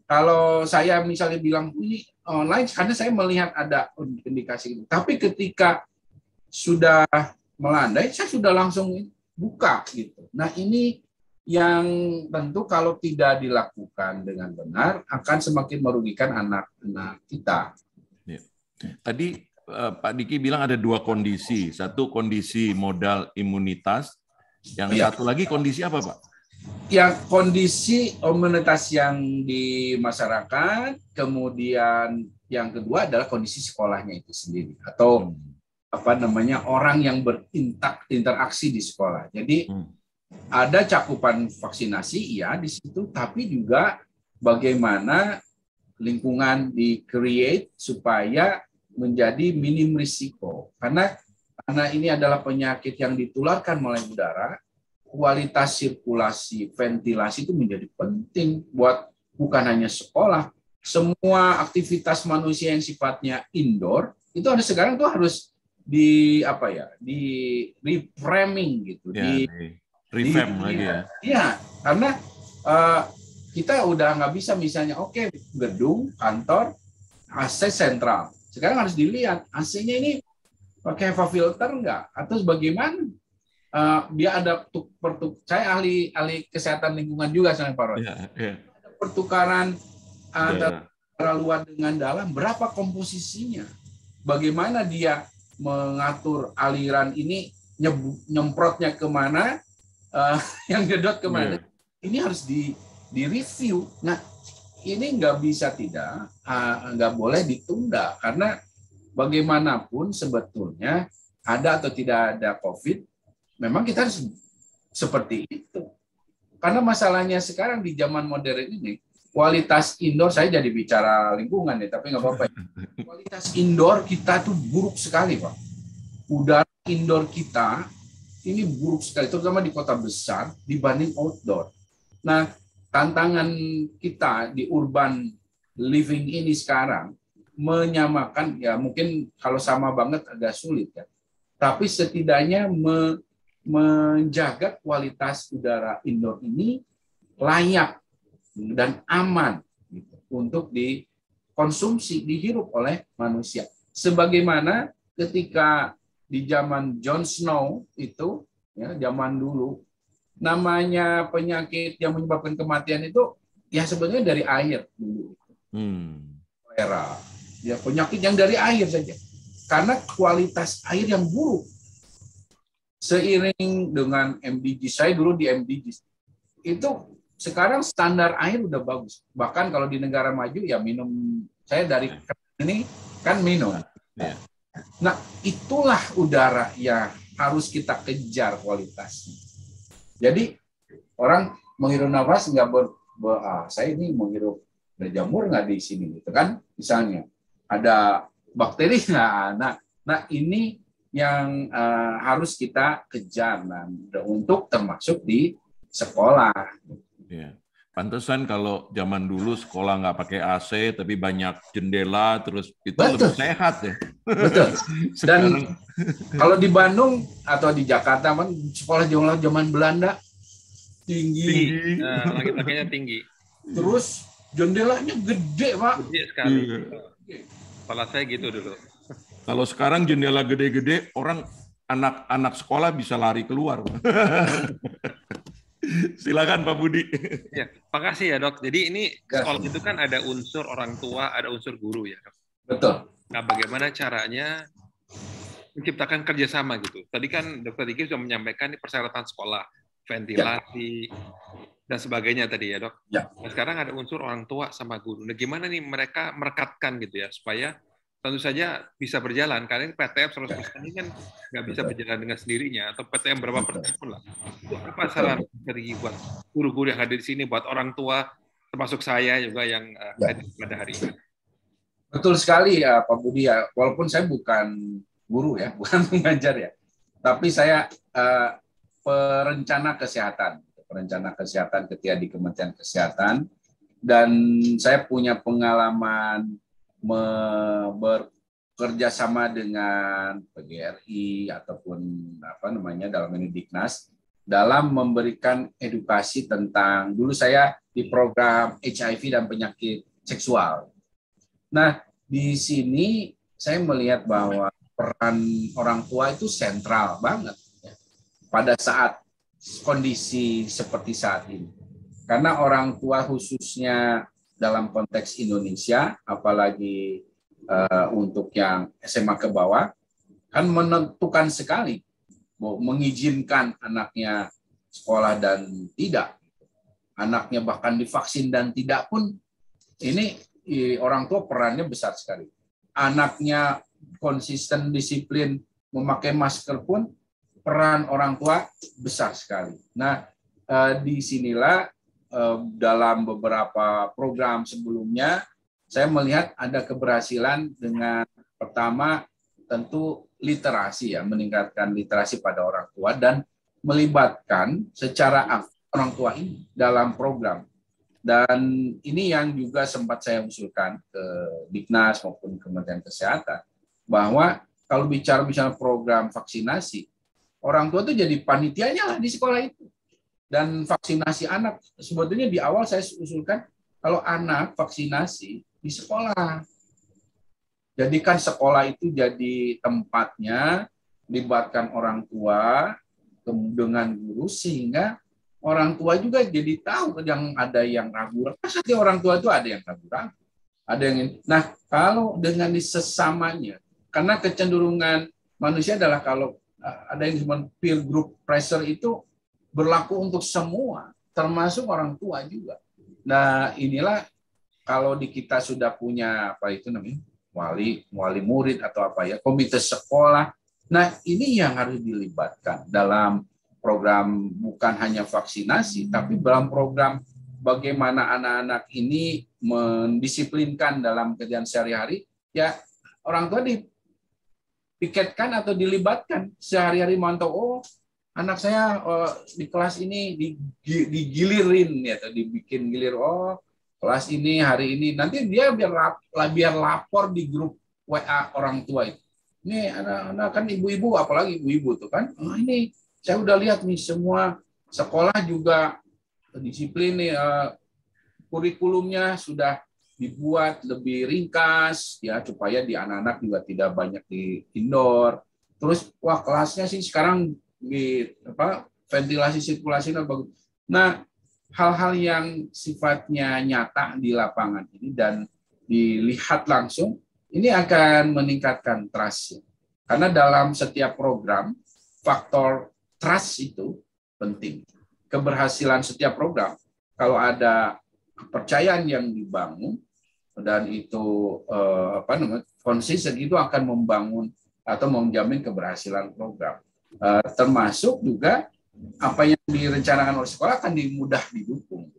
Kalau saya misalnya bilang ini online, karena saya melihat ada indikasi itu. Tapi ketika sudah melandai, saya sudah langsung buka. Gitu. Nah ini yang tentu kalau tidak dilakukan dengan benar akan semakin merugikan anak-anak kita. Ya. Tadi Pak Diki bilang ada dua kondisi. Satu kondisi modal imunitas. Yang satu lagi kondisi apa, Pak? Yang kondisi imunitas yang di masyarakat, kemudian yang kedua adalah kondisi sekolahnya itu sendiri atau orang yang berinteraksi di sekolah. Jadi ada cakupan vaksinasi ya di situ, tapi juga bagaimana lingkungan di-create supaya menjadi minim risiko. Karena ini adalah penyakit yang ditularkan melalui udara, kualitas sirkulasi, ventilasi itu menjadi penting buat bukan hanya sekolah, semua aktivitas manusia yang sifatnya indoor itu ada sekarang tuh harus di reframing gitu, revamp lagi ya. Iya, karena kita udah nggak bisa misalnya gedung kantor AC sentral, sekarang harus dilihat AC-nya ini pakai HEPA filter enggak atau bagaimana? Dia ada saya ahli kesehatan lingkungan juga sama Pak Roy. Ada pertukaran antara luar dengan dalam, berapa komposisinya? Bagaimana dia mengatur aliran ini, nyemprotnya kemana, yang gedot kemana? Ini harus di-review. Nah, ini nggak bisa nggak boleh ditunda karena bagaimanapun sebetulnya ada atau tidak ada COVID, memang kita harus seperti itu. Karena masalahnya sekarang di zaman modern ini, kualitas indoor, saya jadi bicara lingkungan ya, tapi nggak apa-apa. Kualitas indoor kita tuh buruk sekali, Pak. Udara indoor kita ini buruk sekali, terutama di kota besar dibanding outdoor. Nah, tantangan kita di urban living ini sekarang, menyamakan, ya mungkin kalau sama banget agak sulit ya. Tapi setidaknya menjaga kualitas udara indoor ini layak dan aman gitu, untuk dikonsumsi, dihirup oleh manusia. Sebagaimana ketika di zaman Jon Snow itu, ya zaman dulu, namanya penyakit yang menyebabkan kematian itu ya sebenarnya dari air dulu. Kolera. Ya, penyakit yang dari air saja. Karena kualitas air yang buruk. Seiring dengan MDG, saya dulu di MDG, itu sekarang standar air udah bagus. Bahkan kalau di negara maju ya minum, saya dari ini kan minum. Nah, itulah udara yang harus kita kejar kualitasnya. Jadi orang menghirup nafas nggak saya ini menghirup ada jamur nggak di sini gitu kan, misalnya ada bakteri nggak. Nah ini yang harus kita kejar untuk termasuk di sekolah. Ya. Pantesan kalau zaman dulu sekolah nggak pakai AC tapi banyak jendela, terus itu lebih sehat ya. Betul. Dan kalau di Bandung atau di Jakarta kan sekolah zaman Belanda tinggi. Nah, langit-langitnya tinggi. Terus jendelanya gede, Pak. Gede sekali. Kepala saya gitu dulu. Kalau sekarang jendela gede-gede, anak-anak sekolah bisa lari keluar. Silakan Pak Budi. Ya, makasih ya Dok. Jadi ini sekolah itu kan ada unsur orang tua, ada unsur guru ya Dok. Betul. Nah, bagaimana caranya menciptakan kerjasama gitu? Tadi kan Dr. Diki sudah menyampaikan persyaratan sekolah, ventilasi, dan sebagainya tadi ya, Dok. Ya. Nah, sekarang ada unsur orang tua sama guru. Nah, gimana nih mereka merekatkan gitu ya, supaya tentu saja bisa berjalan. Karena PTM 100% ini kan nggak bisa berjalan dengan sendirinya, atau PTM berapa persen pun lah. Itu apa saran dari buat guru-guru yang hadir di sini, buat orang tua, termasuk saya juga yang hadir pada hari ini? Betul sekali ya Pak Budi ya. Walaupun saya bukan guru ya, bukan pengajar ya, tapi saya perencana kesehatan ketika di Kementerian Kesehatan, dan saya punya pengalaman bekerja sama dengan PGRI ataupun dalam ini Diknas dalam memberikan edukasi tentang, dulu saya di program HIV dan penyakit seksual. Nah, di sini saya melihat bahwa peran orang tua itu sentral banget ya, pada saat kondisi seperti saat ini. Karena orang tua khususnya dalam konteks Indonesia, apalagi untuk yang SMA ke bawah, kan menentukan sekali mau mengizinkan anaknya sekolah dan tidak. Anaknya bahkan divaksin dan tidak pun, ini orang tua perannya besar sekali. Anaknya konsisten disiplin memakai masker pun peran orang tua besar sekali. Nah, disinilah dalam beberapa program sebelumnya saya melihat ada keberhasilan dengan pertama tentu literasi ya, meningkatkan literasi pada orang tua dan melibatkan secara aktif orang tua ini dalam program. Dan ini yang juga sempat saya usulkan ke Diknas maupun Kementerian Kesehatan, bahwa kalau bicara program vaksinasi, orang tua itu jadi panitianya lah di sekolah itu. Dan vaksinasi anak, sebetulnya di awal saya usulkan kalau anak vaksinasi di sekolah. Jadikan sekolah itu jadi tempatnya, libatkan orang tua dengan guru, sehingga orang tua juga jadi tahu yang ada yang ragu-ragu. Pasti orang tua itu ada yang ragu-ragu. Ada yang, nah, kalau dengan sesamanya, karena kecenderungan manusia adalah kalau ada yang disebut peer group pressure itu berlaku untuk semua, termasuk orang tua juga. Nah, inilah kalau di kita sudah punya wali murid atau komite sekolah. Nah, ini yang harus dilibatkan dalam program, bukan hanya vaksinasi, tapi dalam program bagaimana anak-anak ini mendisiplinkan dalam kegiatan sehari-hari. Ya, orang tua dipiketkan atau dilibatkan sehari-hari, mantau, oh anak saya di kelas ini digilirin ya, atau dibikin gilir, oh kelas ini hari ini, nanti dia biar lapor di grup WA orang tua itu. Ini anak-anak kan ibu-ibu, apalagi ibu-ibu tuh kan, oh ini saya udah lihat nih semua sekolah juga disiplin nih, kurikulumnya sudah dibuat lebih ringkas ya, supaya di anak-anak juga tidak banyak di indoor. Terus wah kelasnya sih sekarang di ventilasi sirkulasinya bagus. Nah, hal-hal yang sifatnya nyata di lapangan ini dan dilihat langsung, ini akan meningkatkan trust. Karena dalam setiap program, faktor trust itu penting. Keberhasilan setiap program, kalau ada kepercayaan yang dibangun, dan itu konsisten, itu akan membangun atau menjamin keberhasilan program. Termasuk juga apa yang direncanakan oleh sekolah akan mudah didukung.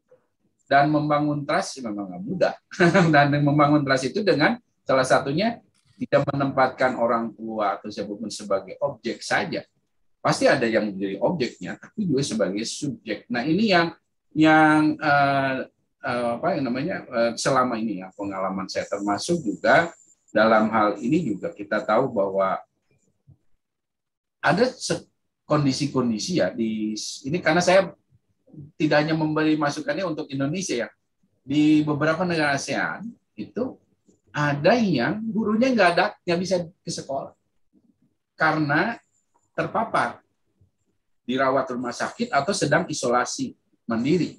Dan membangun trust memang nggak mudah. Dan membangun trust itu dengan salah satunya tidak menempatkan orang tua atau siapapun sebagai objek saja. Pasti ada yang menjadi objeknya, tapi juga sebagai subjek. Nah, ini yang selama ini ya pengalaman saya, termasuk juga dalam hal ini juga kita tahu bahwa ada kondisi-kondisi ya di ini, karena saya tidak hanya memberi masukannya untuk Indonesia ya, di beberapa negara ASEAN itu ada yang gurunya nggak bisa ke sekolah karena terpapar, dirawat rumah sakit atau sedang isolasi mandiri.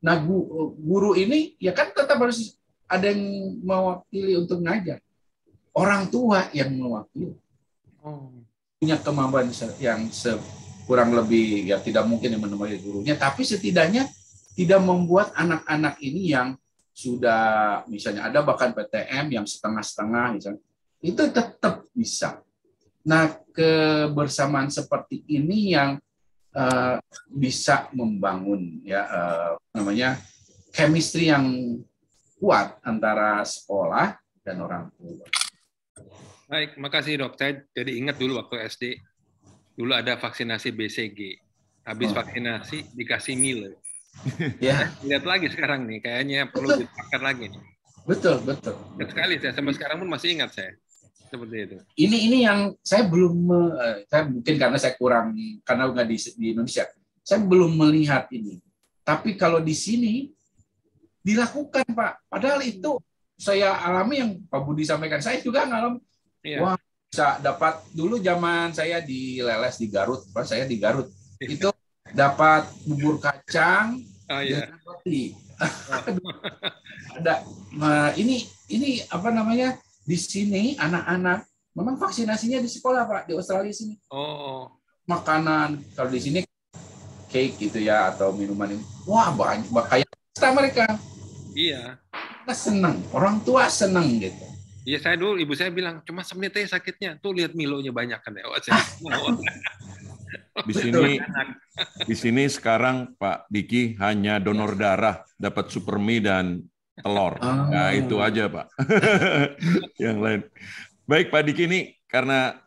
Nah, guru ini ya kan tetap harus ada yang mewakili untuk ngajar. Orang tua yang mewakili. Punya kemampuan yang kurang lebih ya tidak mungkin yang menemani gurunya, tapi setidaknya tidak membuat anak-anak ini yang sudah misalnya ada bahkan PTM yang setengah-setengah misalnya, itu tetap bisa. Nah, kebersamaan seperti ini yang bisa membangun ya namanya chemistry yang kuat antara sekolah dan orang tua. Baik, makasih dok. Saya jadi ingat dulu waktu SD, dulu ada vaksinasi BCG. Habis vaksinasi dikasih Milo. Ya. Lihat lagi sekarang nih, kayaknya perlu dipakai lagi nih. Betul. Ingat sekali saya, sampai sekarang pun masih ingat saya. Seperti itu. Ini yang saya belum, saya mungkin karena saya kurang, karena nggak di Indonesia, saya belum melihat ini. Tapi kalau di sini dilakukan, Pak. Padahal itu saya alami yang Pak Budi sampaikan. Saya juga ngalami. Iya. Wah, bisa dapat dulu zaman saya di Leles di Garut, Pak. Saya di Garut. Itu dapat bubur kacang dengan roti. Ada. Nah, ini apa namanya? Di sini anak-anak memang vaksinasinya di sekolah, Pak, di Australia sini. Makanan kalau di sini cake gitu ya atau minuman ini. Wah, banyak kayak pesta mereka. Iya. Kita senang, orang tua senang gitu. Iya, saya dulu ibu saya bilang cuma semenit aja sakitnya. Tuh lihat Milonya banyak kan ya. Di sini sekarang Pak Diki hanya donor darah, dapat supermi dan telur. Nah, itu aja, Pak. Yang lain. Baik, Pak Diki, ini karena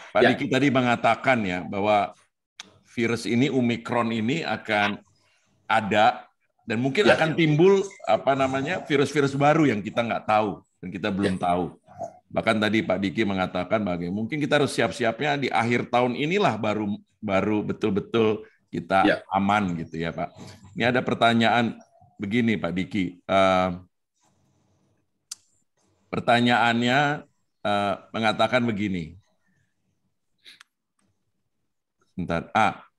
Pak Diki tadi mengatakan ya bahwa virus ini, Omikron ini akan ada dan mungkin akan timbul virus-virus baru yang kita nggak tahu dan kita belum tahu. Bahkan tadi Pak Diki mengatakan bagaimana mungkin kita harus siap-siapnya di akhir tahun inilah baru betul-betul kita aman gitu ya, Pak. Ini ada pertanyaan begini, Pak Diki. Pertanyaannya mengatakan begini. Bentar.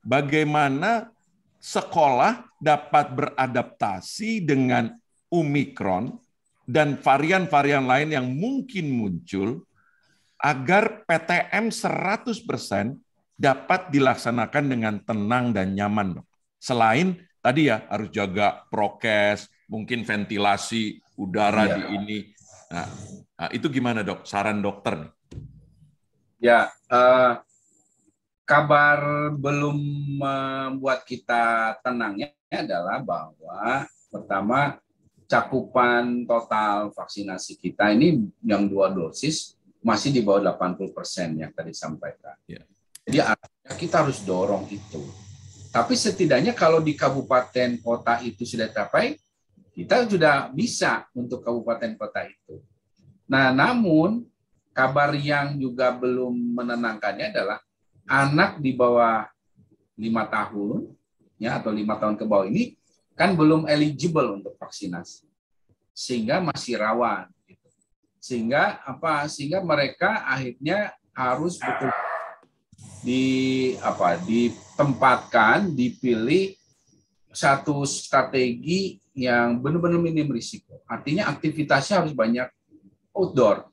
Bagaimana sekolah dapat beradaptasi dengan Omikron dan varian-varian lain yang mungkin muncul agar PTM 100% dapat dilaksanakan dengan tenang dan nyaman, Dok. Selain tadi ya harus jaga prokes, mungkin ventilasi udara di ini. Nah, itu gimana, Dok? Saran dokter nih. Ya, kabar belum membuat kita tenangnya adalah bahwa pertama cakupan total vaksinasi kita ini yang 2 dosis masih di bawah 80% yang tadi sampaikan. Jadi artinya kita harus dorong itu. Tapi setidaknya kalau di kabupaten kota itu sudah tercapai, kita sudah bisa untuk kabupaten kota itu. Nah, namun kabar yang juga belum menenangkannya adalah anak di bawah 5 tahun ya atau 5 tahun ke bawah ini kan belum eligible untuk vaksinasi. Sehingga masih rawan gitu. Sehingga mereka akhirnya harus betul ditempatkan, dipilih satu strategi yang benar-benar minim risiko. Artinya aktivitasnya harus banyak outdoor.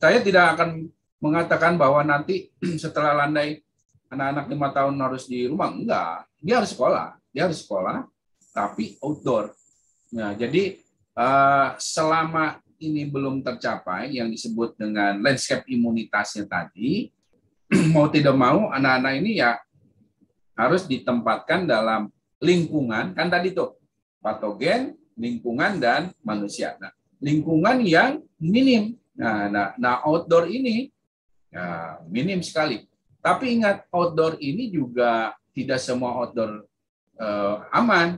Saya tidak akan mengatakan bahwa nanti setelah landai anak-anak 5 tahun harus di rumah. Enggak, dia harus sekolah, tapi outdoor. Nah, jadi selama ini belum tercapai yang disebut dengan landscape imunitasnya tadi, mau tidak mau anak-anak ini ya harus ditempatkan dalam lingkungan, kan tadi tuh patogen, lingkungan, dan manusia. Nah, lingkungan yang minim. Nah outdoor ini ya, minim sekali. Tapi ingat, outdoor ini juga tidak semua outdoor aman.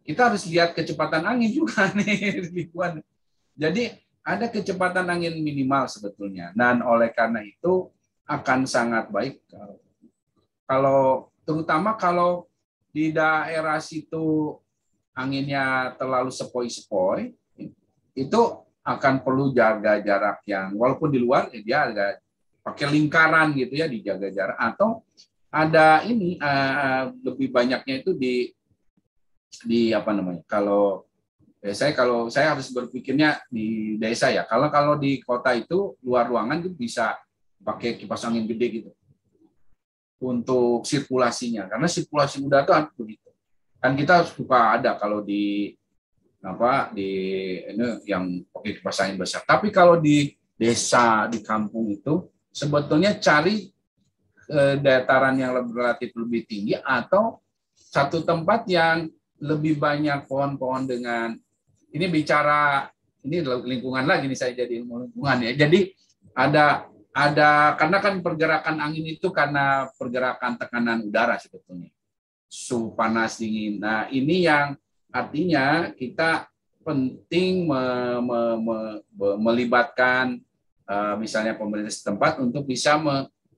Kita harus lihat kecepatan angin juga nih. Jadi ada kecepatan angin minimal sebetulnya. Dan oleh karena itu akan sangat baik terutama kalau di daerah situ anginnya terlalu sepoi-sepoi, itu akan perlu jaga jarak yang walaupun di luar dia agak pakai lingkaran gitu ya, dijaga jarak, atau ada ini lebih banyaknya itu di kalau saya harus berpikirnya di desa ya. Kalau di kota itu luar ruangan itu bisa pakai kipas angin gede gitu untuk sirkulasinya, karena sirkulasi udara itu begitu. Kan kita suka ada kalau di ini yang pakai kipas angin besar. Tapi kalau di desa, di kampung itu sebetulnya cari dataran yang relatif lebih tinggi atau satu tempat yang lebih banyak pohon-pohon dengan ini bicara ini lingkungan lagi nih, saya jadi ilmu lingkungan ya. Jadi ada karena kan pergerakan angin itu karena pergerakan tekanan udara sebetulnya. Suhu panas dingin. Nah, ini yang artinya kita penting melibatkan misalnya pemerintah setempat untuk bisa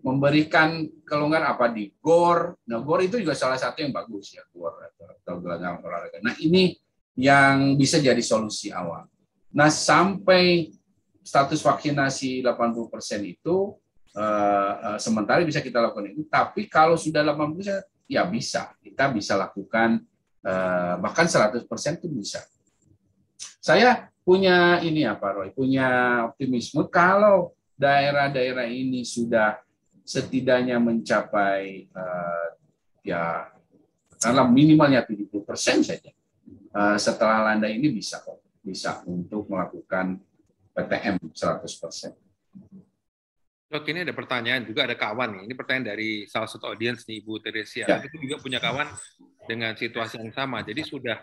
memberikan kelonggaran apa di GOR. Nah, GOR itu juga salah satu yang bagus ya, GOR atau gelanggang olahraga. Nah, ini yang bisa jadi solusi awal. Nah, sampai status vaksinasi 80% itu sementara bisa kita lakukan itu, tapi kalau sudah 80% ya kita bisa lakukan bahkan 100% itu bisa. Saya punya ini Roy, punya optimisme kalau daerah-daerah ini sudah setidaknya mencapai ya dalam minimalnya 70% saja. Setelah landai ini bisa untuk melakukan PTM 100%. Dok, ini ada pertanyaan juga, ada kawan nih. Ini pertanyaan dari salah satu audiens nih, Ibu Teresia. Ya. Itu juga punya kawan dengan situasi yang sama. Jadi sudah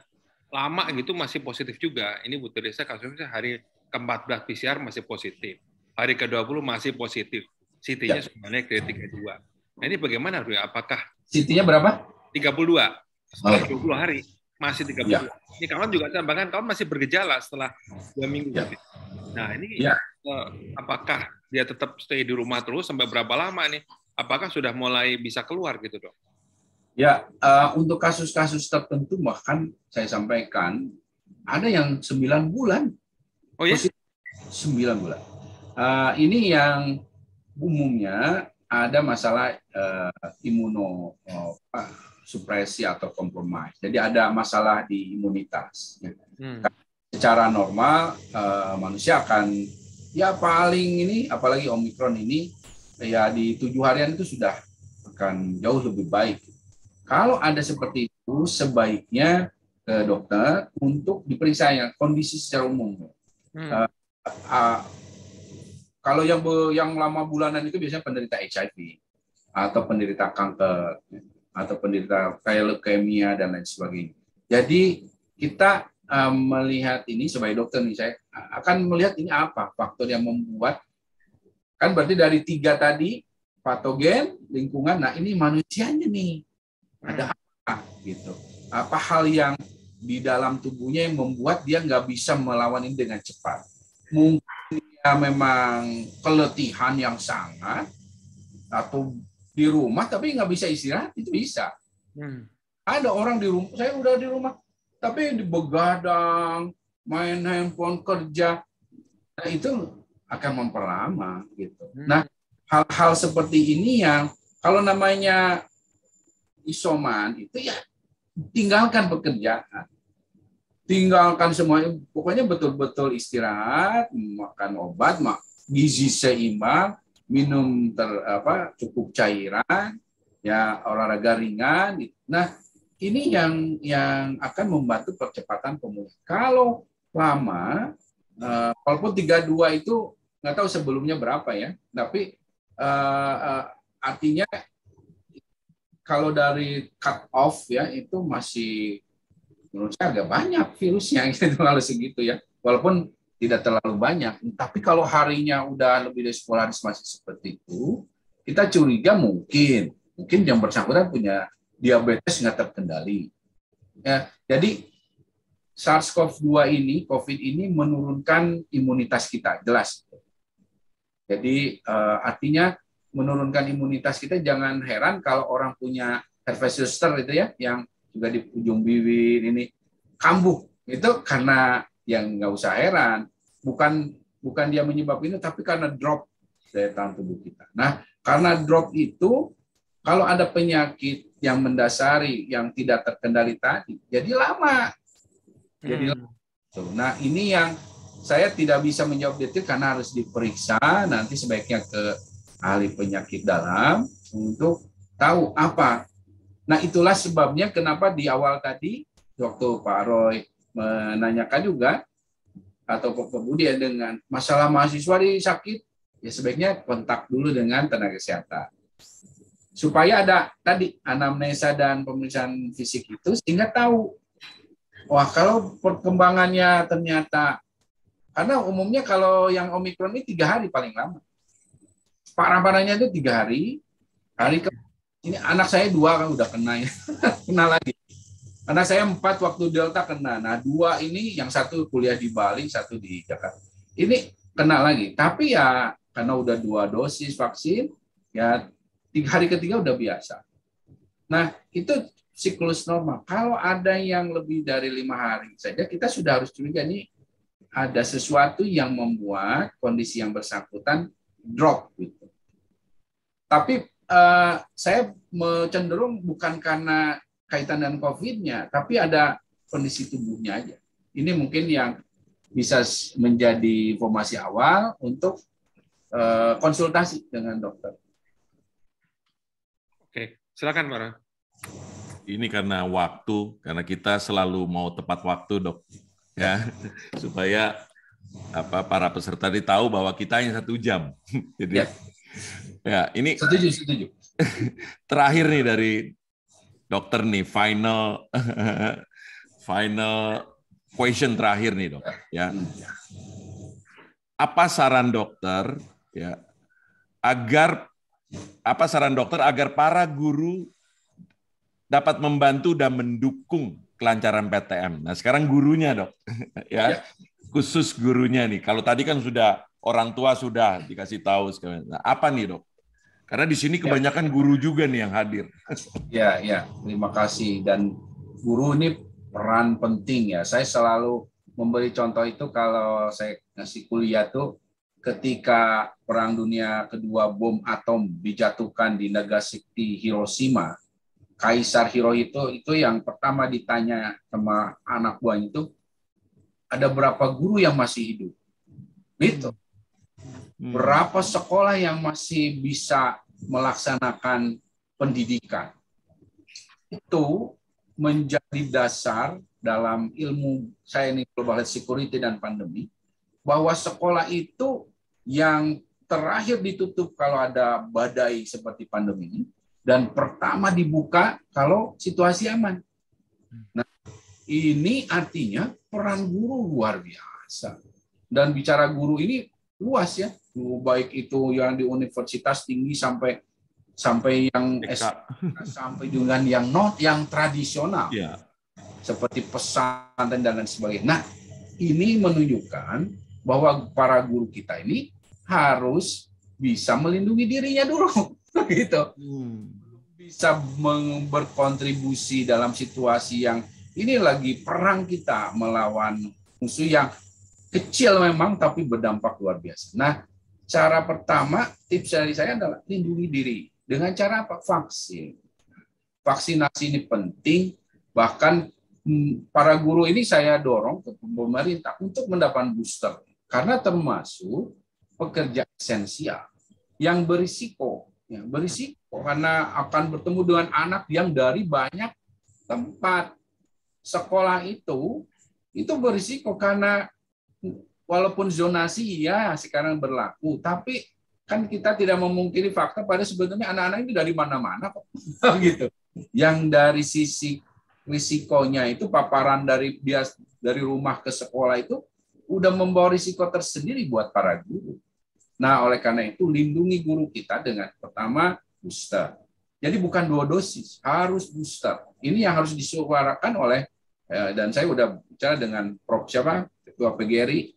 lama gitu masih positif juga. Ini Bu Teresia kasusnya hari ke-14 PCR masih positif. Hari ke-20 masih positif. CT-nya sudah naik dari 32. Nah, ini bagaimana, Bro? Apakah CT-nya berapa? 32. Setelah 20 hari masih 32. Ya. Ini kawan juga tambahkan, kawan masih bergejala setelah 2 minggu. Ya. Nah, ini Ya. Apakah dia tetap stay di rumah terus sampai berapa lama nih? Apakah sudah mulai bisa keluar gitu, Dok? Ya, untuk kasus-kasus tertentu bahkan saya sampaikan ada yang 9 bulan. Oh ya? 9 bulan. Ini yang umumnya ada masalah imunosupresi atau kompromis. Jadi ada masalah di imunitas. Secara normal manusia akan ya paling ini, apalagi Omikron ini ya di 7 harian itu sudah akan jauh lebih baik. Kalau ada seperti itu sebaiknya ke dokter untuk diperiksa yang kondisi secara umum. Kalau yang lama bulanan itu biasanya penderita HIV atau penderita kanker atau penderita kayak leukemia dan lain sebagainya. Jadi kita melihat ini sebagai dokter nih, saya akan melihat ini apa faktor yang membuat, kan berarti dari 3 tadi patogen, lingkungan, nah ini manusianya nih ada apa gitu, apa hal yang di dalam tubuhnya yang membuat dia nggak bisa melawan ini dengan cepat. Mungkin dia memang keletihan yang sangat atau di rumah tapi nggak bisa istirahat, itu bisa. Ada orang di rumah, saya udah di rumah tapi begadang, main handphone, kerja, nah itu akan memperlama gitu. Nah, hal-hal seperti ini yang kalau namanya isoman itu ya tinggalkan pekerjaan, tinggalkan semuanya, pokoknya betul-betul istirahat, makan obat, gizi seimbang, minum cukup cairan, ya olahraga ringan. Nah, ini yang akan membantu percepatan pemulihan. Kalau lama, walaupun 32 itu nggak tahu sebelumnya berapa ya, tapi artinya kalau dari cut off ya itu masih menurut saya agak banyak virusnya gitu kalau segitu ya, walaupun tidak terlalu banyak. Tapi kalau harinya udah lebih dari 10 hari masih seperti itu, kita curiga mungkin yang bersangkutan punya diabetes nggak terkendali. Ya, jadi SARS-CoV-2 ini, COVID ini menurunkan imunitas kita, jelas. Jadi artinya menurunkan imunitas kita, jangan heran kalau orang punya herpes zoster itu ya, yang juga di ujung bibir ini kambuh, itu karena yang nggak usah heran, bukan dia menyebabkan itu, tapi karena drop daya tahan tubuh kita. Nah, karena drop itu, kalau ada penyakit yang mendasari yang tidak terkendali tadi, jadi lama. Nah, ini yang saya tidak bisa menjawab detail karena harus diperiksa, nanti sebaiknya ke ahli penyakit dalam untuk tahu apa Nah, itulah sebabnya kenapa di awal tadi, waktu Pak Roy menanyakan juga, atau Pak Budi ya, dengan masalah mahasiswa di sakit, ya sebaiknya kontak dulu dengan tenaga kesehatan. Supaya ada tadi anamnesa dan pemeriksaan fisik itu, sehingga tahu, wah kalau perkembangannya ternyata, karena umumnya kalau yang Omikron ini 3 hari paling lama. Parah-parahnya itu 3 hari. Ini anak saya 2 kan udah kena ya. Kena lagi. Anak saya 4 waktu Delta kena. Nah 2 ini, yang satu kuliah di Bali, satu di Jakarta. Ini kena lagi. Tapi ya karena udah 2 dosis vaksin, ya 3 hari ketiga udah biasa. Nah itu siklus normal. Kalau ada yang lebih dari 5 hari saja, kita sudah harus curiga nih ada sesuatu yang membuat kondisi yang bersangkutan drop gitu. Tapi saya cenderung bukan karena kaitan dengan COVID-nya, tapi ada kondisi tubuhnya aja. Ini mungkin yang bisa menjadi informasi awal untuk konsultasi dengan dokter. Oke, silakan Pak. Ini karena waktu, karena kita selalu mau tepat waktu, Dok. Ya, supaya para peserta tahu bahwa kita hanya 1 jam. Jadi ya ini setuju. Terakhir nih dari dokter nih, final question terakhir nih, Dok. Ya. Apa saran dokter ya agar para guru dapat membantu dan mendukung kelancaran PTM. Nah, sekarang gurunya, Dok. Ya. Khusus gurunya nih. Kalau tadi kan sudah orang tua sudah dikasih tahu sekalian. Nah, apa nih, Dok? Karena di sini kebanyakan guru juga nih yang hadir. Ya, terima kasih. Dan guru ini peran penting ya. Saya selalu memberi contoh itu kalau saya ngasih kuliah tuh, ketika Perang Dunia Kedua bom atom dijatuhkan di Nagasaki, Hiroshima, Kaisar Hirohito itu yang pertama ditanya sama anak buahnya itu, ada berapa guru yang masih hidup? Gitu. Berapa sekolah yang masih bisa melaksanakan pendidikan? Itu menjadi dasar dalam ilmu saya ini global health security dan pandemi, bahwa sekolah itu yang terakhir ditutup kalau ada badai seperti pandemi ini, dan pertama dibuka kalau situasi aman. Nah, ini artinya peran guru luar biasa. Dan bicara guru ini luas ya, baik itu yang di universitas tinggi sampai yang sampai dengan yang tradisional, seperti pesantren dan lain sebagainya. Nah, ini menunjukkan bahwa para guru kita ini harus bisa melindungi dirinya dulu, gitu. Bisa berkontribusi dalam situasi yang ini lagi perang kita melawan musuh yang kecil memang tapi berdampak luar biasa. Nah, cara pertama tips dari saya adalah lindungi diri dengan cara apa? Vaksin. Vaksinasi ini penting, bahkan para guru ini saya dorong ke pemerintah untuk mendapat booster karena termasuk pekerja esensial yang berisiko karena akan bertemu dengan anak yang dari banyak tempat. Sekolah itu berisiko karena walaupun zonasi ya sekarang berlaku, tapi kan kita tidak memungkiri fakta pada sebetulnya anak-anak ini dari mana-mana kok. Gitu. Yang dari sisi risikonya itu paparan dari rumah ke sekolah itu udah membawa risiko tersendiri buat para guru. Nah, oleh karena itu lindungi guru kita dengan pertama booster. Jadi bukan 2 dosis, harus booster. Ini yang harus disuarakan oleh dan saya udah bicara dengan Prof. Ketua PGRI,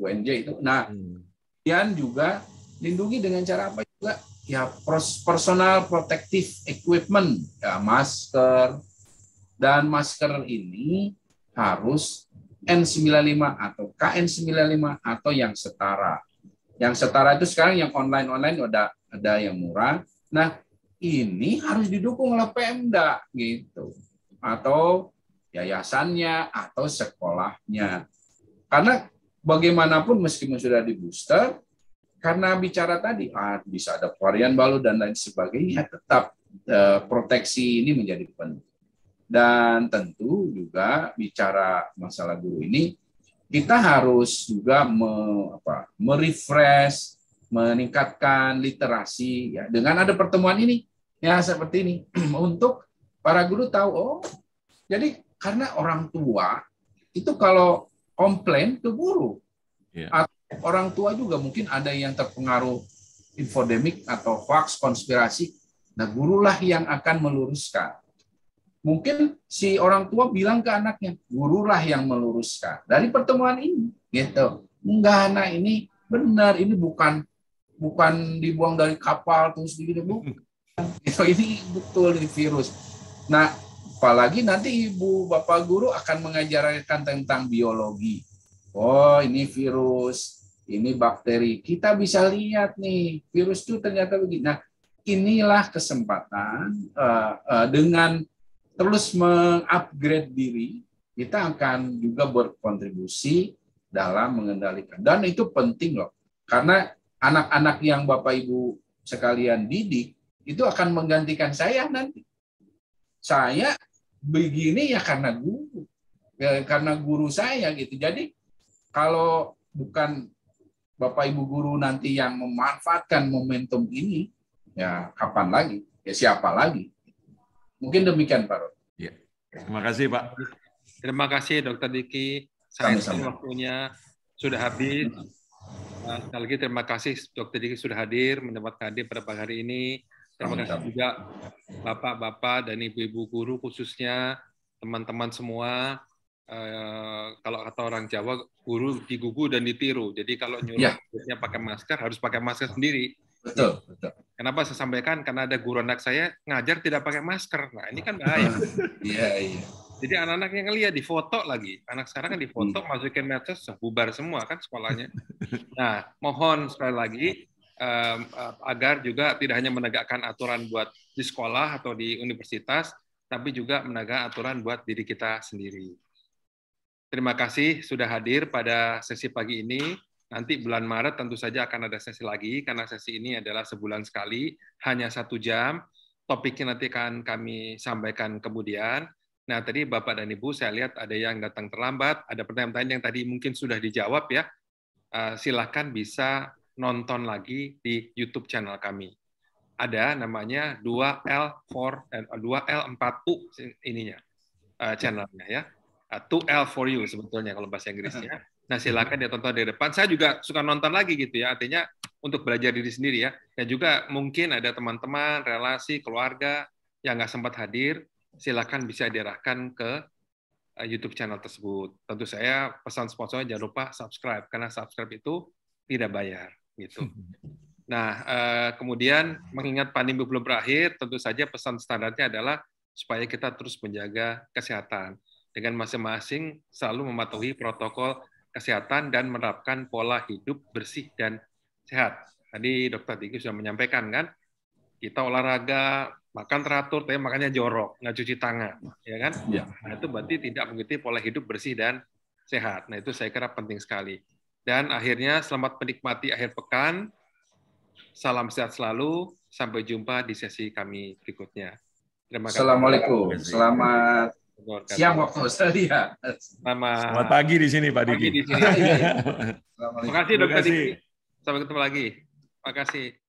UNJ itu. Nah, kemudian juga lindungi dengan cara apa juga? Ya, personal protective equipment, ya, masker. Dan masker ini harus N95 atau KN95 atau yang setara. Yang setara itu sekarang yang online udah ada yang murah. Nah, ini harus didukung oleh Pemda gitu. Atau yayasannya atau sekolahnya. Karena bagaimanapun meskipun sudah di booster, karena bicara tadi bisa ada varian baru dan lain sebagainya, tetap proteksi ini menjadi penting. Dan tentu juga bicara masalah guru ini, kita harus juga merefresh, meningkatkan literasi ya dengan ada pertemuan ini ya seperti ini untuk para guru tahu, oh jadi karena orang tua itu kalau komplain ke guru, atau orang tua juga mungkin ada yang terpengaruh infodemik atau hoax konspirasi, nah gurulah yang akan meluruskan. Mungkin si orang tua bilang ke anaknya, gurulah yang meluruskan dari pertemuan ini, gitu. Enggak, nah ini benar, ini bukan dibuang dari kapal terus begini, bukan. Ini betul, ini virus. Nah, apalagi nanti ibu bapak guru akan mengajarkan tentang biologi. Oh, ini virus, ini bakteri. Kita bisa lihat nih, virus itu ternyata begini. Nah, inilah kesempatan dengan terus mengupgrade diri, kita akan juga berkontribusi dalam mengendalikan. Dan itu penting loh, karena anak-anak yang Bapak Ibu sekalian didik, itu akan menggantikan saya nanti. Saya begini ya karena guru saya gitu. Jadi kalau bukan Bapak Ibu guru nanti yang memanfaatkan momentum ini, ya kapan lagi? Ya siapa lagi? Mungkin demikian, Pak Rod. Ya. Terima kasih, Pak. Terima kasih, Dr. Diki. Waktunya sudah habis. Sekali lagi terima kasih, Dr. Diki sudah hadir, menyempatkan hadir pada pagi hari ini. Terima kasih juga Bapak-Bapak dan Ibu-Ibu guru, khususnya teman-teman semua. Kalau kata orang Jawa, guru digugu dan ditiru. Jadi kalau nyuruhnya pakai masker, harus pakai masker sendiri. Betul. Kenapa saya sampaikan? Karena ada guru anak saya ngajar tidak pakai masker. Nah, ini kan bahaya. Iya. Jadi anak-anak yang ngelihat di foto lagi. Anak sekarang kan di foto, masukin medsos, bubar semua kan sekolahnya. Nah, mohon sekali lagi agar juga tidak hanya menegakkan aturan buat di sekolah atau di universitas, tapi juga menegakkan aturan buat diri kita sendiri. Terima kasih sudah hadir pada sesi pagi ini. Nanti bulan Maret tentu saja akan ada sesi lagi, karena sesi ini adalah sebulan sekali, hanya 1 jam. Topiknya nanti akan kami sampaikan kemudian. Nah, tadi Bapak dan Ibu, saya lihat ada yang datang terlambat, ada pertanyaan-pertanyaan yang tadi mungkin sudah dijawab ya. Silakan bisa nonton lagi di YouTube channel kami. Ada namanya 2L4U ininya, channelnya ya. 2L for you sebetulnya kalau bahasa Inggrisnya. Nah, silakan dia tonton di depan. Saya juga suka nonton lagi gitu ya, artinya untuk belajar diri sendiri ya. Dan juga mungkin ada teman-teman, relasi, keluarga yang nggak sempat hadir, silakan bisa diarahkan ke YouTube channel tersebut. Tentu saya pesan sponsornya jangan lupa subscribe, karena subscribe itu tidak bayar gitu. Nah, kemudian mengingat pandemi belum berakhir, tentu saja pesan standarnya adalah supaya kita terus menjaga kesehatan dengan masing-masing selalu mematuhi protokol kesehatan dan menerapkan pola hidup bersih dan sehat. Tadi Dr. Diki sudah menyampaikan kan, kita olahraga, makan teratur, tapi makannya jorok, nggak cuci tangan, ya kan? Ya. Nah, itu berarti tidak mengikuti pola hidup bersih dan sehat. Nah, itu saya kira penting sekali. Dan akhirnya selamat menikmati akhir pekan. Salam sehat selalu. Sampai jumpa di sesi kami berikutnya. Terima kasih. Assalamualaikum. Selamat siang waktu Australia. Selamat pagi di sini, Pak Diki. Terima kasih, Dr. Diki. Sampai ketemu lagi. Terima kasih.